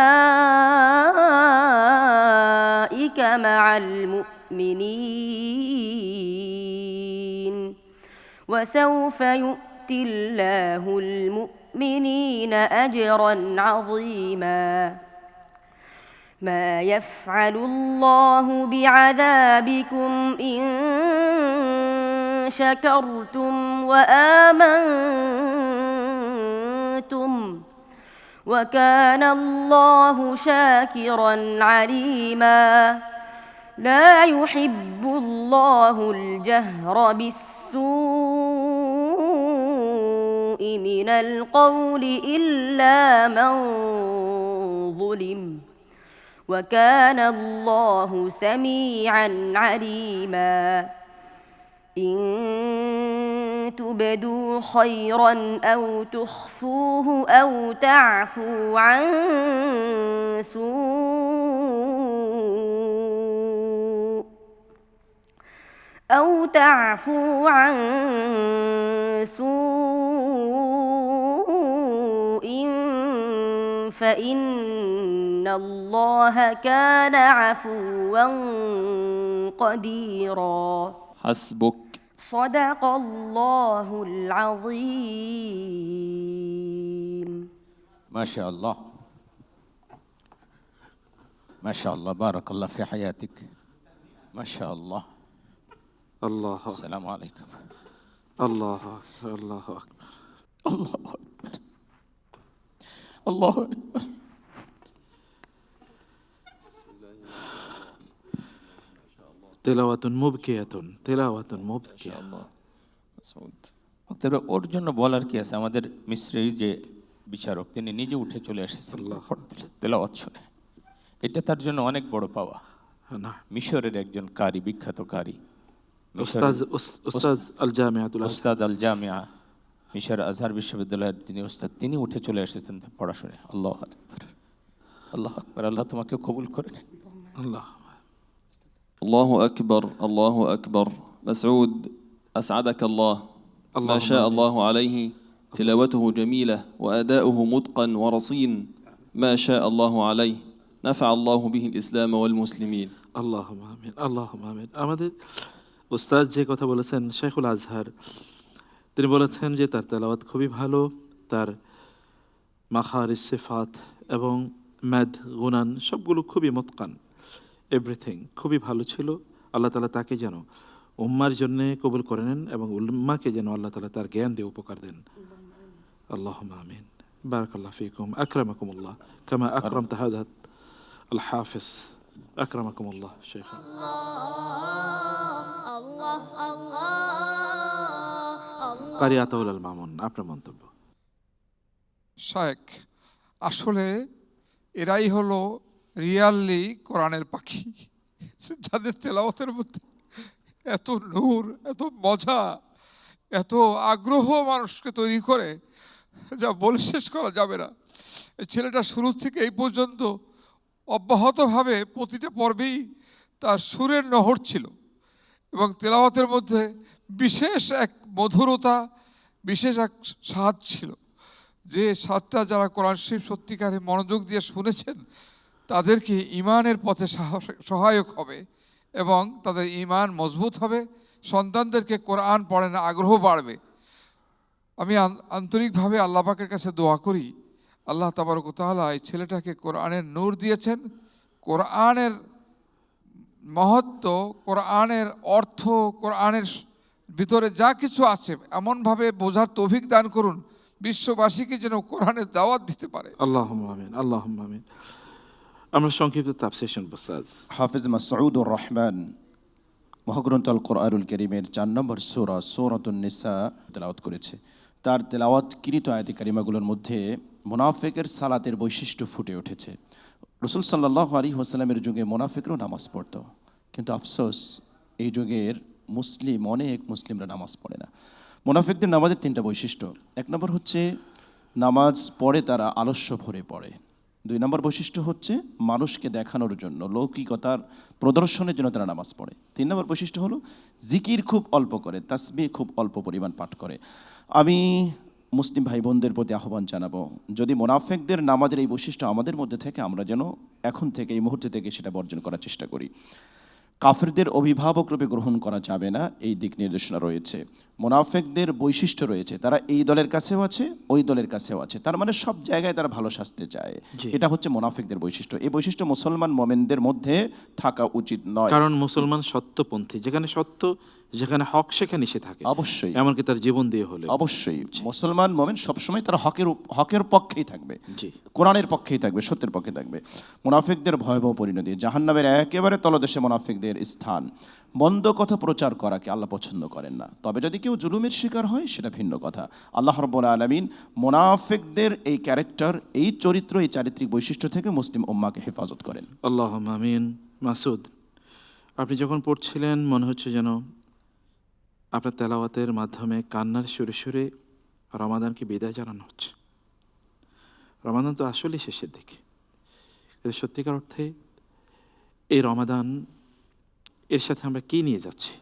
مع المؤمنين وسوف يؤتي الله المؤمنين أجرا عظيما. ما يفعل الله بعذابكم إن شكرتم وآمنتم وكان الله شاكرا عليما. لا يحب الله الجهر بالسوء من القول إلا من ظلم وكان الله سميعا عليما. إن تبدوا خيرا أو تخفوه أو تعفوا عن سوء فإن الله كان عفوا قديرا حسبك صدق الله العظيم ما شاء الله ما شاء الله بارك الله في حياتك ما شاء الله الله السلام عليكم الله أكبر الله أكبر الله أكبر الله أكبر তেলাওয়াতুন মুবকিয়াতুন তেলাওয়াতুন মুবকিয়া তবে ওর জন্য বলার কি আছে, আমাদের মিসরি যে বিচারক তিনি নিজে উঠে চলে এসেছেন তেলাওয়াত শুনে, এটা তার জন্য অনেক বড় পাওয়া। মিশরের একজন কারি, বিখ্যাত কারি, উস্তাদ আল জামিয়াতুল উস্তাদ আল জামিয়া, মিশর আজহার বিশ্ববিদ্যালয়ের তিনি উস্তাদ, তিনি উঠে চলে এসেছেন পড়াশোনায়। আল্লাহু আকবার আল্লাহু আকবার, আল্লাহ তোমাকে কবুল করে নেন। আল্লাহ الله أكبر الله أكبر. مسعود أسعدك الله. ما شاء الله عليه، تلاوته جميلة وأداؤه متقن ورصين. ما شاء الله عليه، نفع الله به الإسلام والمسلمين. اللهم آمين اللهم آمين. আমাদের উস্তাদ যে কথা বলেছেন শেখুল আজহার, তিনি বলেছেন যে তার তেলাওয়াত খুবই ভালো, তার মাখারিজ সিফাত এবং মাদ গুনান সবগুলো খুবই মুতকান, এভরিথিং খুবই ভালো ছিল। আল্লাহ তাআলা তাকে যেন উম্মার জন্য কবুল করে নেন এবং উম্মাকে যেন আল্লাহ তাআলা তার জ্ঞান দিয়ে উপকার দেন। আল্লাহুম্মা আমিন। বারাকাল্লাহু ফীকুম, আকরামাকুমুল্লাহ কামা আকরামতা হাযা আল হাফিজ, আকরামাকুমুল্লাহ শেখ। কারি আতাউল আল মামুন, আপনার মন্তব্য। শেখ, আসলে এরাই হলো রিয়ালি কোরআনের পাখি, যাদের তেলাওয়াতের মধ্যে এত নূর, এত মজা, এত আগ্রহ মানুষকে তৈরি করে যা বলে শেষ করা যাবে না। এই ছেলেটা শুরু থেকে এই পর্যন্ত অব্যাহতভাবে প্রতিটা পর্বেই তার সুরের নহর ছিল এবং তেলাওয়াতের মধ্যে বিশেষ এক মধুরতা, বিশেষ এক স্বাদ ছিল, যে স্বাদটা যারা কোরআন শরীফ সত্যিকারে মনোযোগ দিয়ে শুনেছেন তাদেরকে ঈমানের পথে সহায়ক হবে এবং তাদের ঈমান মজবুত হবে, সন্তানদেরকে কোরআন পড়ার আগ্রহ বাড়বে। আমি আন্তরিকভাবে আল্লাহ পাকের কাছে দোয়া করি, আল্লাহ তাবারক ওয়া তাআলা এই ছেলেটাকে কোরআনের নূর দিয়েছেন, কোরআনের মহত্ব, কোরআনের অর্থ, কোরআনের ভিতরে যা কিছু আছে এমনভাবে বোঝার তৌফিক দান করুন বিশ্ববাসীকে যেন কোরআনের দাওয়াত দিতে পারে। আল্লাহুম্মা আমিন আল্লাহুম্মা আমিন। আমরা সংক্ষিপ্ত তাফসীর শুনব। হাফিজ মাসউদুর রহমান মহাগ্রন্থ আল কোরআনুল কারীমের 4 নম্বর সূরা সূরাতুন নিসা তেলাওয়াত করেছে। তার তেলাওয়াতকৃত আয়াতে কারিমাগুলোর মধ্যে মুনাফিকের সালাতের বৈশিষ্ট্য ফুটে উঠেছে। রাসূল সাল্লাল্লাহু আলাইহি ওয়াসাল্লামের যুগে মুনাফিকরাও নামাজ পড়তো, কিন্তু আফসোস এই যুগের অনেক মুসলিমরা নামাজ পড়ে না। মুনাফিকদের নামাজের 3টা বৈশিষ্ট্য। 1 নম্বর হচ্ছে নামাজ পড়ে তারা আলস্য ভরে পড়ে। 2 নম্বর বৈশিষ্ট্য হচ্ছে মানুষকে দেখানোর জন্য, লৌকিকতার প্রদর্শনের জন্য তারা নামাজ পড়ে। 3 নম্বর বৈশিষ্ট্য হলো জিকির খুব অল্প করে, তাসবিহ খুব অল্প পরিমাণ পাঠ করে। আমি মুসলিম ভাই বোনদের প্রতি আহ্বান জানাবো, যদি মুনাফিকদের নামাজের এই বৈশিষ্ট্য আমাদের মধ্যে থেকে, আমরা যেন এখন থেকে, এই মুহূর্তে থেকে সেটা বর্জন করার চেষ্টা করি। কাফেরদের অভিভাবক রূপে গ্রহণ করা যাবে না, এই দিক নির্দেশনা রয়েছে। মুনাফিকদের বৈশিষ্ট্য রয়েছে, তারা এই দলের কাছেও আছে, ওই দলের কাছেও আছে, তার মানে সব জায়গায় তারা ভালো সাজতে চায়। এটা হচ্ছে মুনাফিকদের বৈশিষ্ট্য। এই বৈশিষ্ট্য মুসলমান মুমিনদের মধ্যে থাকা উচিত নয়, কারণ মুসলমান সত্যপন্থী, যেখানে সত্য, যেখানে হক, সেখানে সে থাকে। অবশ্যই, এমনকি তার জীবন দিয়ে হলে অবশ্যই মুসলমান মুমিন সবসময় তারা হকের পক্ষেই থাকবে, কোরআনের পক্ষেই থাকবে, সত্যের পক্ষে থাকবে। মুনাফিকদের ভয়াবহ পরিণতি, জাহান্নামের একেবারে তলদেশে মুনাফিকদের স্থান। মন্দ কথা প্রচার করাকে আল্লাহ পছন্দ করেন না, তবে যদি কেউ জুলুমের শিকার হয় সেটা ভিন্ন কথা। আল্লাহ রাব্বুল আলামিন মুনাফিকদের এই ক্যারেক্টার, এই চরিত্র, এই চারিত্রিক বৈশিষ্ট্য থেকে মুসলিম উম্মাহকে হেফাজত করেন। আল্লাহুম্মা আমিন। মাসুদ, আপনি যখন পড়ছিলেন মনে হচ্ছে যেন আপনার তেলাওয়াতের মাধ্যমে কান্নার সুরে সুরে রমাদানকে বিদায় জানানো হচ্ছে। রমাদান তো আসলেই শেষের দিকে, কিন্তু সত্যিকার অর্থে এই রমাদান এর সাথে আমরা কী নিয়ে যাচ্ছি?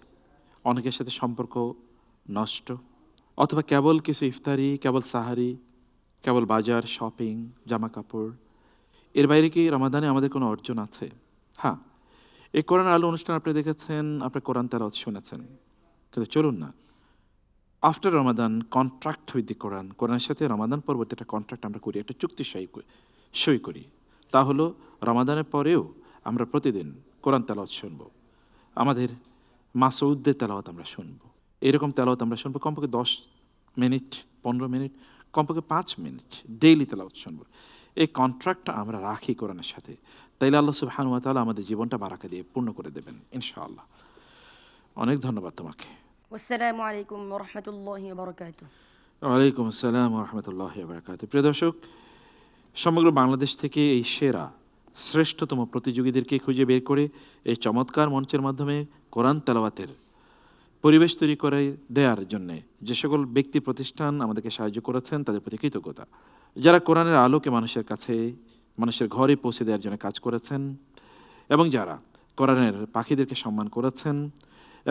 অনেকের সাথে সম্পর্ক নষ্ট, অথবা কেবল কিছু ইফতারি, কেবল সাহারি, কেবল বাজার, শপিং, জামা কাপড়, এর বাইরে কি রমাদানে আমাদের কোনো অর্জন আছে? হ্যাঁ, এই কোরআন আলো অনুষ্ঠান আপনি দেখেছেন, আপনার কোরআন তেলাওয়াত শুনেছেন, কিন্তু চলুন না after Ramadan contract with the Quran, কোরআনের সাথে রমাদান পরবর্তী একটা কন্ট্রাক্ট আমরা করি, একটা চুক্তি সই করি। তা হলো রমাদানের পরেও আমরা প্রতিদিন কোরআন তেলাওয়াত শুনবো, আমাদের মাসউদদের তেলাওয়াত আমরা শুনবো। এরকম তেলাওয়াত আমরা শুনবো কমপক্ষে 10 মিনিট, 15 মিনিট, কমপক্ষে 5 মিনিট ডেইলি তেলাওয়াত শুনবো। এই কন্ট্রাক্টটা আমরা রাখি কোরআনের সাথে, তাইলে আল্লাহ সুবহানাহু ওয়া তাআলা আমাদের জীবনটা বারাকা দিয়ে পূর্ণ করে দেবেন ইনশাআল্লাহ। অনেক ধন্যবাদ তোমাকে। আসসালামু আলাইকুম ওয়া রাহমাতুল্লাহি ওয়া বারাকাতুহু। ওয়ালাইকুম আসসালাম ওয়া রাহমাতুল্লাহি ওয়া বারাকাতুহু। প্রিয় দর্শক, সমগ্র বাংলাদেশ থেকে এই সেরা শ্রেষ্ঠতম প্রতিযোগীদেরকে খুঁজে বের করে এই চমৎকার মঞ্চের মাধ্যমে কোরআন তেলাওয়াতের পরিবেশ তৈরি করে দেওয়ার জন্যে যে সকল ব্যক্তি প্রতিষ্ঠান আমাদেরকে সাহায্য করেছেন তাদের প্রতি কৃতজ্ঞতা। যারা কোরআনের আলোকে মানুষের কাছে, মানুষের ঘরে পৌঁছে দেওয়ার জন্য কাজ করেছেন, এবং যারা কোরআনের পাখিদেরকে সম্মান করেছেন,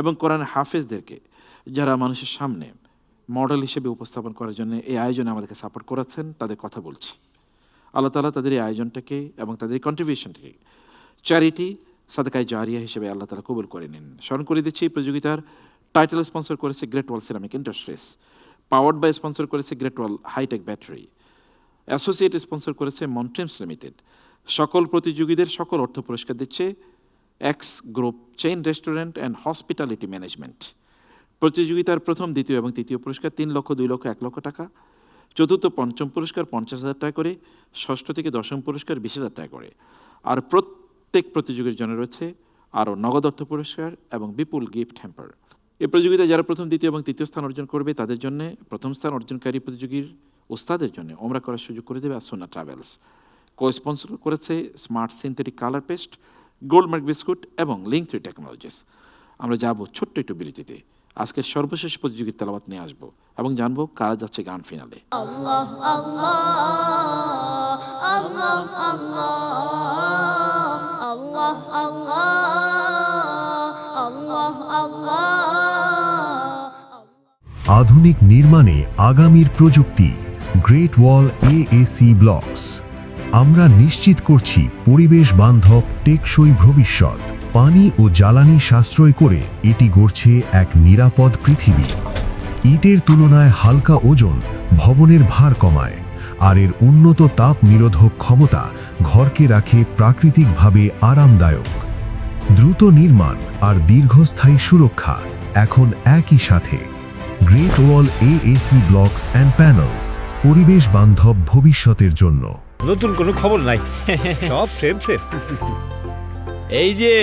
এবং কোরআনের হাফেজদেরকে যারা মানুষের সামনে মডেল হিসেবে উপস্থাপন করার জন্য এই আয়োজনে আমাদেরকে সাপোর্ট করেছেন, তাদের কথা বলছি। আল্লাহ তাআলা তাদের এই আয়োজনটাকে এবং তাদের কন্ট্রিবিউশনটাকে চ্যারিটি সাদকায়ে জারিয়া হিসেবে আল্লাহ তাআলা কবুল করে নিন। স্মরণ করে দিচ্ছি, এই প্রতিযোগিতার টাইটেল স্পন্সর করেছে Great Wall ceramic industries, powered by sponsor করেছে Great Wall hi-tech battery, associate sponsor করেছে মন্ট্রিমস লিমিটেড। সকল প্রতিযোগীদের সকল অর্থ পুরস্কার দিচ্ছে X group chain restaurant and hospitality management. প্রতিযোগিতার প্রথম, দ্বিতীয় এবং তৃতীয় পুরস্কার 3 লক্ষ, 2 লক্ষ, 1 লক্ষ টাকা। চতুর্থ পঞ্চম পুরস্কার 50,000 টাকা করে, ষষ্ঠ থেকে দশম পুরস্কার 20,000 টাকা করে। আর প্রত্যেক প্রতিযোগীর জন্য রয়েছে আরও নগদ অর্থ পুরস্কার এবং বিপুল গিফট হ্যাম্পার। এই প্রতিযোগিতায় যারা প্রথম, দ্বিতীয় এবং তৃতীয় স্থান অর্জন করবে তাদের জন্য প্রথম স্থান অর্জনকারী প্রতিযোগীর ওস্তাদের জন্য ওমরা করার সুযোগ করে দেবে আসুন্না ট্রাভেলস। কো স্পন্সর করেছে smart synthetic colour paste, Goldmark biscuit এবং লিঙ্ক3 টেকনোলজিস। আমরা যাব ছোট্ট একটু বিরতিতে, আজকের সর্বশেষ প্রতিযোগীর তেলাওয়াত নিয়ে আসবো এবং জানবো কারা যাচ্ছে গান ফিনালে। আল্লাহ আল্লাহ আল্লাহ আল্লাহ আল্লাহ আল্লাহ আল্লাহ। আধুনিক নির্মাণে আগামীর প্রযুক্তি, গ্রেট ওয়াল এএসি ব্লকস। আমরা নিশ্চিত করছি পরিবেশ বান্ধব টেকসই ভবিষ্যৎ। পানি ও জ্বালানি সাশ্রয় করে এটি গড়ছে এক নিরাপদ পৃথিবী। ইটের তুলনায় হালকা ওজন ভবনের ভার কমায়, আর এর উন্নত তাপ নিরোধক ক্ষমতা ঘরকে রাখে প্রাকৃতিকভাবে আরামদায়ক। দ্রুত নির্মাণ আর দীর্ঘস্থায়ী সুরক্ষা এখন একই সাথে। Great wall AAC blocks and panels, পরিবেশ বান্ধব ভবিষ্যতের জন্য। নতুন কোনো খবর নাই, সব সেম সেম। এই যে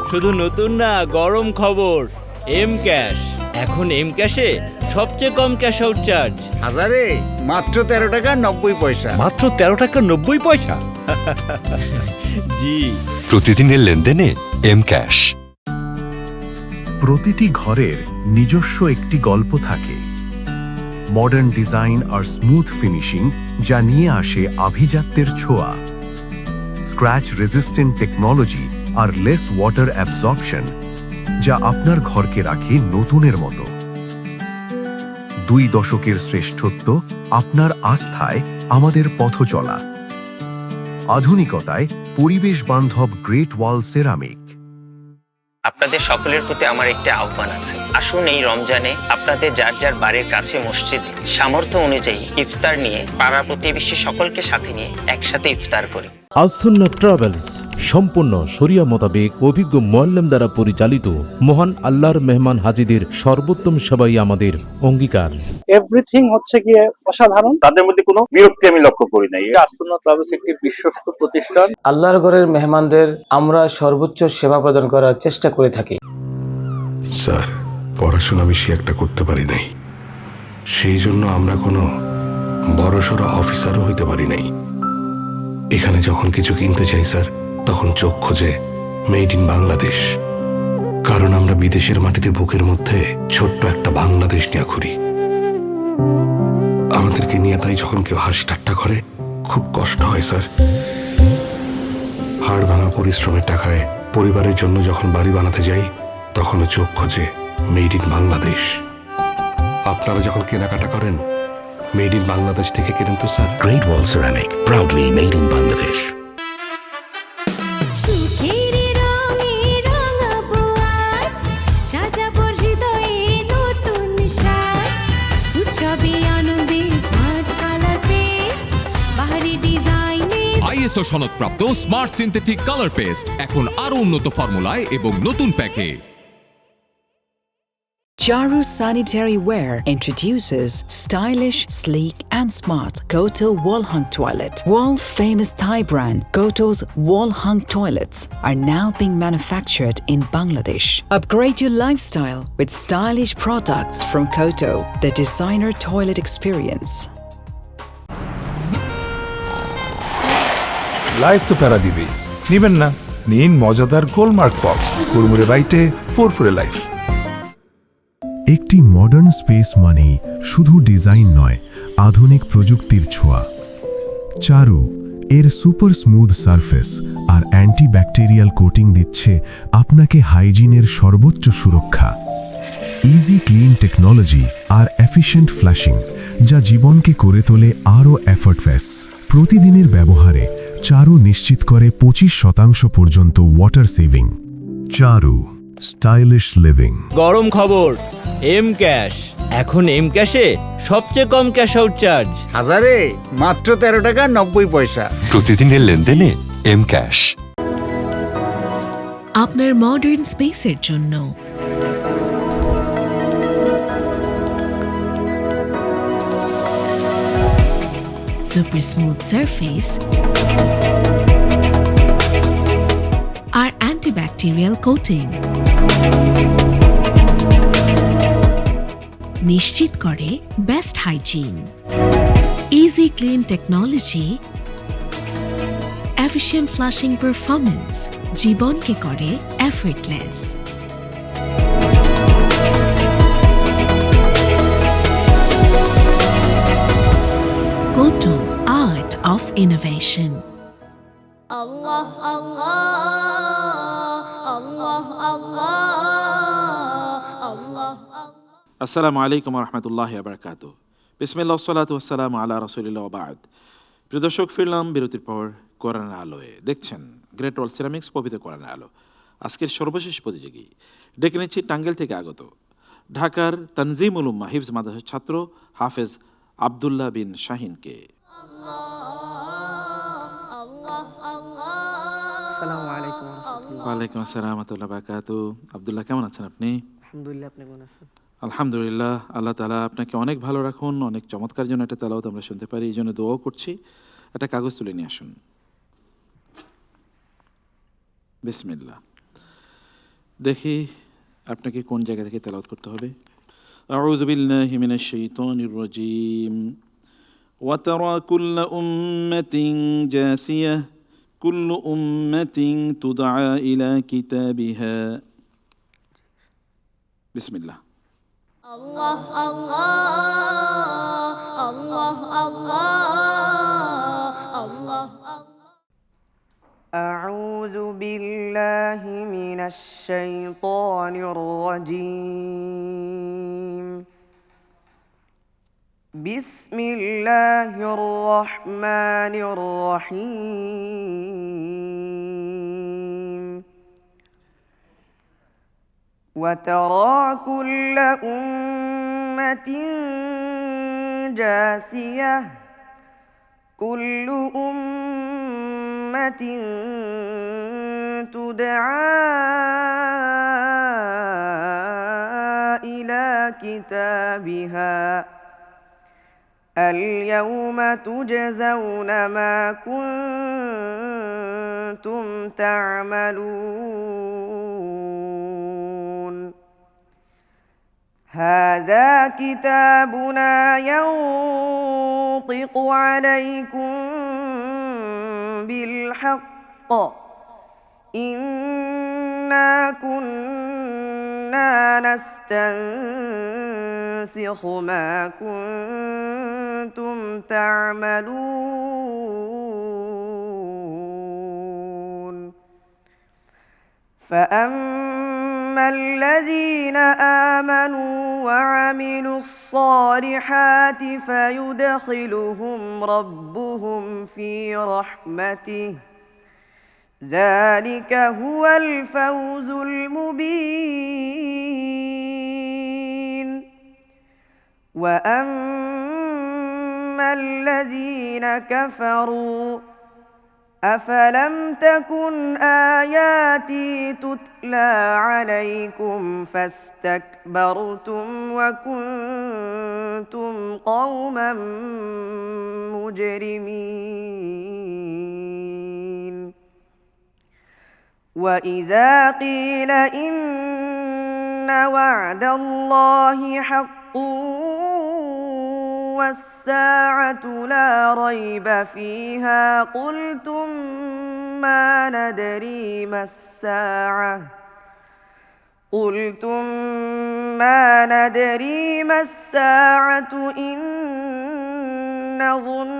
শুধু নতুন না, গরম খবর, এম ক্যাশ। এখন এম ক্যাশে সবচেয়ে কম ক্যাশ আউট চার্জ। হাজারে মাত্র 13 টাকা 90 পয়সা। মাত্র 13 টাকা 90 পয়সা। জি, প্রতিদিনের লেনদেনে এম ক্যাশ। প্রতিটি ঘরের নিজস্ব একটি গল্প থাকে। মডার্ন ডিজাইন আর স্মুথ ফিনিশিং যা নিয়ে আসে আভিজাত্যের ছোঁয়া। স্ক্র্যাচ রেজিস্ট্যান্ট টেকনোলজি আর লেস ওয়াটার অ্যাবজর্পশন যা আপনার ঘরকে রাখে নতুনের মতো। 2 দশকের শ্রেষ্ঠত্ব, আপনার আস্থায় আমাদের পথ চলা। আধুনিকতায় পরিবেশ বান্ধব গ্রেট ওয়াল সেরামিক। আপনাদের সকলের প্রতি আমার একটি আহ্বান আছে। আসুন এই রমজানে আপনাদের যার যার বাড়ির কাছে মসজিদে সামর্থ্য অনুযায়ী ইফতার নিয়ে পাড়া প্রতিবেশী সকলকে সাথে নিয়ে একসাথে ইফতার করি। আসুন্না ট্রাভেলস সম্পূর্ণ শরিয়া মোতাবেক অভিজ্ঞ মুআল্লিম দ্বারা পরিচালিত, মহান আল্লাহর মেহমান হাজিদের সর্বোত্তম সেবাই আমাদের অঙ্গীকার। এভরিথিং হচ্ছে গিয়ে অসাধারণ, তাদের মধ্যে কোনো বিরক্তি আমি লক্ষ্য করি নাই। আসুন্না ট্রাভেলস একটি বিশ্বস্ত প্রতিষ্ঠান। আল্লাহর ঘরের মেহমানদের আমরা সর্বোচ্চ সেবা প্রদান করার চেষ্টা করে থাকি। স্যার, পড়াশোনা বেশি একটা করতে পারি নাই, সেই জন্য আমরা কোনো বড়সড় অফিসারও হইতে পারি নাই। এখানে যখন কিছু কিনতে চাই স্যার, তখন চোখ খোঁজে মেড ইন বাংলাদেশ। কারণ আমরা বিদেশের মাটিতে বুকের মধ্যে ছোট্ট একটা বাংলাদেশ নিয়ে ঘুরি। আমাদেরকে নিয়ে তাই যখন কেউ হাসি ঠাট্টা করে খুব কষ্ট হয় স্যার। হাড় ভাঙা পরিশ্রমের টাকায় পরিবারের জন্য যখন বাড়ি বানাতে যাই তখনও চোখ খোঁজে মেড ইন বাংলাদেশ। আপনারা যখন কেনাকাটা করেন মেড ইন বাংলাদেশ থেকে কেনেন তো sir? Great Wall ceramic, proudly made in Bangladesh. ISO সনদপ্রাপ্ত স্মার্ট সিনথেটিক কালার পেস্ট এখন আরো উন্নত ফর্মুলায় এবং নতুন প্যাকে। Charu Sanitary Ware introduces stylish, sleek and smart Koto Wall Hung Toilet. World famous Thai brand Koto's Wall Hung Toilets are now being manufactured in Bangladesh. Upgrade your lifestyle with stylish products from Koto, the designer toilet experience. Life তো প্যারা দিবেই, নিবেন না? নিন মজাদার গোলমার্ক পপস, কুড়মুড়ে বাইটে ফুরফুরে লাইফ। একটি মডার্ন স্পেস মানেই শুধু ডিজাইন নয়, আধুনিক প্রযুক্তির ছোঁয়া। চারু এর সুপার স্মুথ সারফেস আর অ্যান্টিব্যাকটেরিয়াল কোটিং দিচ্ছে আপনাকে হাইজিনের সর্বোচ্চ সুরক্ষা। ইজি ক্লিন টেকনোলজি আর এফিশিয়েন্ট ফ্ল্যাশিং যা জীবনকে করে তোলে আরও এফর্টলেস। প্রতিদিনের ব্যবহারে চারু নিশ্চিত করে 25% পর্যন্ত ওয়াটার সেভিং। চারু স্টাইলিশ লিভিং। গরম খবর, এম ক্যাশ। এখন এম ক্যাশে সবচেয়ে কম ক্যাশ আউট চার্জ। হাজারে মাত্র 13 টাকা 90 পয়সা। প্রতিদিনের লেনদেনে এম ক্যাশ। আপনার মডার্ন স্পেসের জন্য সুপার স্মুথ সারফেস আর অ্যান্টিব্যাকটেরিয়াল কোটিং নিশ্চিত করে best hygiene. Easy clean technology, efficient flushing performance জীবনকে করে এফর্টলেস। Koto, art of innovation. Allah, Allah, Allah, Allah, Allah. আসসালামু আলাইকুম রহমতুল্লাহি ওয়া বারাকাতুহু। বিসমিল্লাহ ওয়াসসালাতু ওয়াসসালামু আলা রাসূলিল্লাহ ওয়া বা'দ। প্রিয় দর্শক, ফিরলাম বিরতির পর কোরআনের আলোয়। দেখছেন গ্রেট ওয়াল সেরামিক্স পবিত্র কোরআনের আলো। আজকের সর্বশেষ প্রতিযোগী ডেকে নিচ্ছি টাঙ্গাইল থেকে আগত ঢাকার তানজিমুল উম্মাহ হিফজ মাদ্রাসার ছাত্র হাফেজ আব্দুল্লাহ বিন শাহিনকে। আসসালামু আলাইকুম। ওয়ালাইকুম আসসালাম ওয়া রাহমাতুল্লাহি ওয়া বারাকাতুহু। আব্দুল্লাহ, কেমন আছেন আপনি? আলহামদুলিল্লাহ, আপনি কেমন আছেন? আলহামদুলিল্লাহ, আল্লাহ তাআলা আপনাকে অনেক ভালো রাখুন। অনেক চমৎকার জন্য একটা তেলাওয়াত আমরা শুনতে পারি, এই জন্য দোয়াও করছি। একটা কাগজ তুলে নিয়ে আসুন। বিসমিল্লাহ। দেখি আপনাকে কোন জায়গা থেকে তেলাওয়াত করতে হবে। আউযু বিল্লাহি মিনাশ শাইতানির রাজীম। ওয়া তারা কুল্লা উম্মাতিন জাসিয়াহ কুল্লু উম্মাতিন তুদআ ইলা কিতাবিহা। বিসমিল্লাহ। Allah, Allah, Allah, Allah, Allah. أعوذ بالله من الشيطان الرجيم. بسم الله الرحمن الرحيم. وترى كل أمة جاثية كل أمة تدعى إلى كتابها اليوم تجزون ما كنتم تعملون. هذا كتابنا ينطق عليكم بالحق إنا إنا كنا نستنسخ ما كنتم تعملون فأما الذين آمنوا وعملوا الصالحات فيدخلهم ربهم في رحمته ذلك هو الفوز المبين وأما الذين كفروا أفلم تكن آياتي تتلى عليكم فاستكبرتم وكنتم قوما مجرمين وإذا قيل إن وعد الله حق والساعة لا ريب فيها قلتم ما ندري ما الساعة إن نظن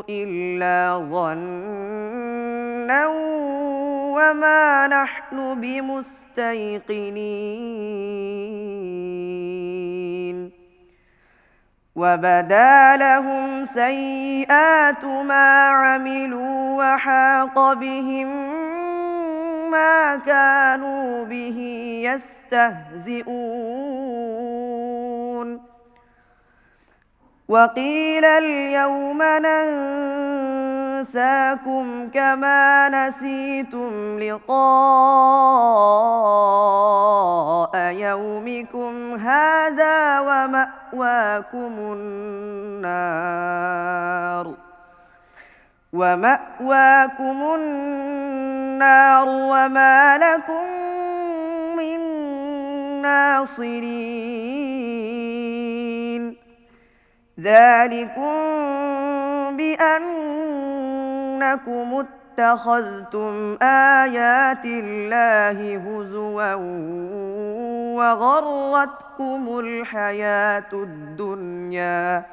إلا ظنا وما نحن بمستيقنين وبدا لهم سيئات ما عملوا وحاق بهم ما كانوا به يستهزئون وقيل اليوم ننساكم كما نسيتم لقاء يومكم هذا ومأواكم النار وما لكم من ناصرين ذلكم بأنكم اتخذتم آيات الله هزوا وغرتكم الحياة الدنيا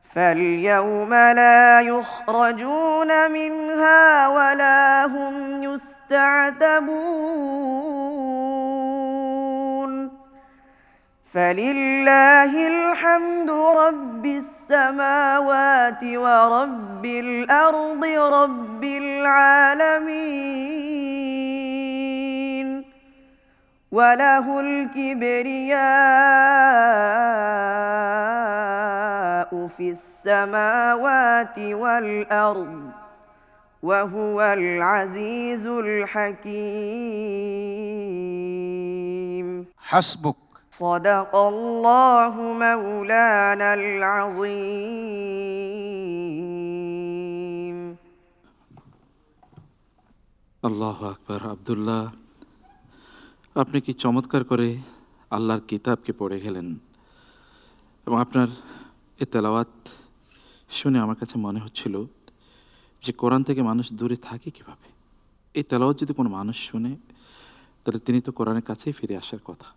فاليوم لا يخرجون منها ولا هم يستعتبون فلله الحمد رب السماوات ورب الأرض رب العالمين وله الكبرياء في السماوات والأرض وهو العزيز الحكيم حسبك صدق الله مولانا العظيم আল্লাহ আকবার। আব্দুল্লাহ, আপনি কি চমৎকার করে আল্লাহর কিতাবকে পড়ে গেলেন এবং আপনার এ তেলাওয়াত শুনে আমার কাছে মনে হচ্ছিল যে কোরআন থেকে মানুষ দূরে থাকে কিভাবে। এই তেলাওয়াত যদি কোনো মানুষ শুনে তাহলে তিনি তো কোরআনের কাছেই ফিরে আসার কথা।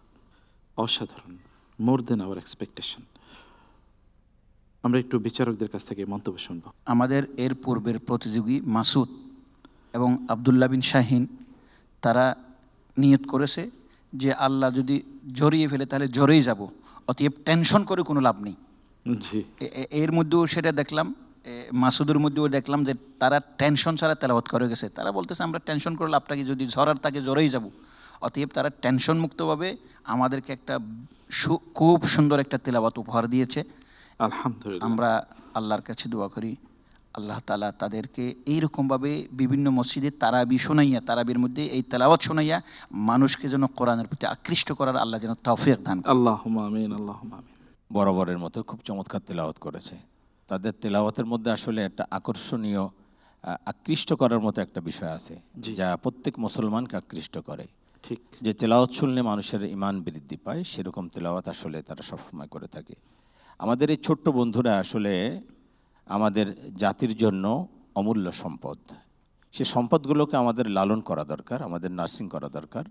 অসাধারণ, মোর দেন আওয়ার এক্সপেকটেশন। আমরা একটু বিচারকদের কাছ থেকে মন্তব্য শুনব। আমাদের এর পূর্বের প্রতিযোগী মাসুদ এবং আবদুল্লাহ বিন শাহিন তারা নিয়ত করেছে যে আল্লাহ যদি জড়িয়ে ফেলে তাহলে জড়েই যাব, অতএব টেনশন করে কোনো লাভ নেই। এর মধ্যেও সেটা দেখলাম, মাসুদের মধ্যেও দেখলাম যে তারা টেনশন ছাড়া তেলাওয়াত করে গেছে। তারা বলতেছে আমরা টেনশন করে লাভটা কি, যদি ঝড়ার তাকে জড়েই যাব। অতএব তারা টেনশন মুক্তভাবে আমাদেরকে একটা খুব সুন্দর একটা তেলাওয়াত উপহার দিয়েছে। আলহামদুলিল্লাহ, আমরা আল্লাহর কাছে দোয়া করি আল্লাহ তাআলা তাদেরকে এইরকমভাবে বিভিন্ন মসজিদে তারাবি শোনাইয়া, তারাবির মধ্যে এই তেলাওয়াত শোনাইয়া মানুষকে যেন কোরআনের প্রতি আকৃষ্ট করার আল্লাহ যেন তৌফিক দান করেন। আল্লাহুম্মা আমিন, আল্লাহুম্মা আমিন। বরাবরের মতো খুব চমৎকার তেলাওয়াত করেছে। তাদের তেলাওয়াতের মধ্যে আসলে একটা আকর্ষণীয়, আকৃষ্ট করার মতো একটা বিষয় আছে যা প্রত্যেক মুসলমানকে আকৃষ্ট করে। ঠিক, যে তেলাওয়াত শুনলে মানুষের ঈমান বৃদ্ধি পায়, সেরকম তেলাওয়াত আসলে তারা সবসময় করে থাকে। আমাদের এই ছোট্ট বন্ধুরা আসলে আমাদের জাতির জন্য অমূল্য সম্পদ। সে সম্পদগুলোকে আমাদের লালন করা দরকার, আমাদের নার্সিং করা দরকার।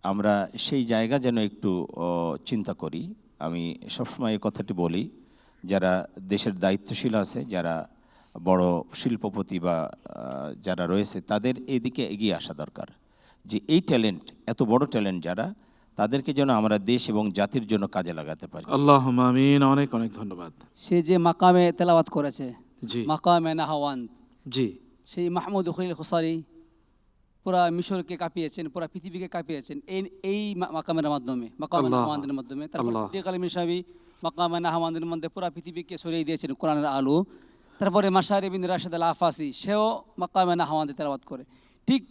আমরা সেই জায়গা যেন একটু চিন্তা করি। আমি সবসময় এই কথাটি বলি, যারা দেশের দায়িত্বশীল আছে, যারা বড় শিল্পপতি বা যারা রয়েছে, তাদের এদিকে এগিয়ে আসা দরকার যে এই ট্যালেন্ট, এত বড় ট্যালেন্ট যারা, তাদেরকে যেন আমরা দেশ এবং জাতির জন্য কাজে লাগাতে পারি। আল্লাহুম্মা আমিন। অনেক অনেক ধন্যবাদ। সে যে মাকামে তেলাওয়াত করেছে, জি মাকামে নাহাওয়ান, জি, সেই মাহমুদ খলিল খুসারি পুরা মিশরকে কাঁপিয়েছেন, পুরা পৃথিবীকে কাঁপিয়েছেন এই মাকামের মাধ্যমে, মাকামে নাহাওয়ানের মাধ্যমে। তারপর সিদ্দিক আলী মিরসাবি মাকামে নাহাওয়ানের মধ্যে পুরা পৃথিবীকে ছড়িয়ে দিয়েছেন কোরআনের আলো। তারপরে মাশারি বিন রাশেদ আল আফাসি, সেও মাকামে নাহাওয়ান তেলাওয়াত করে। ঠিক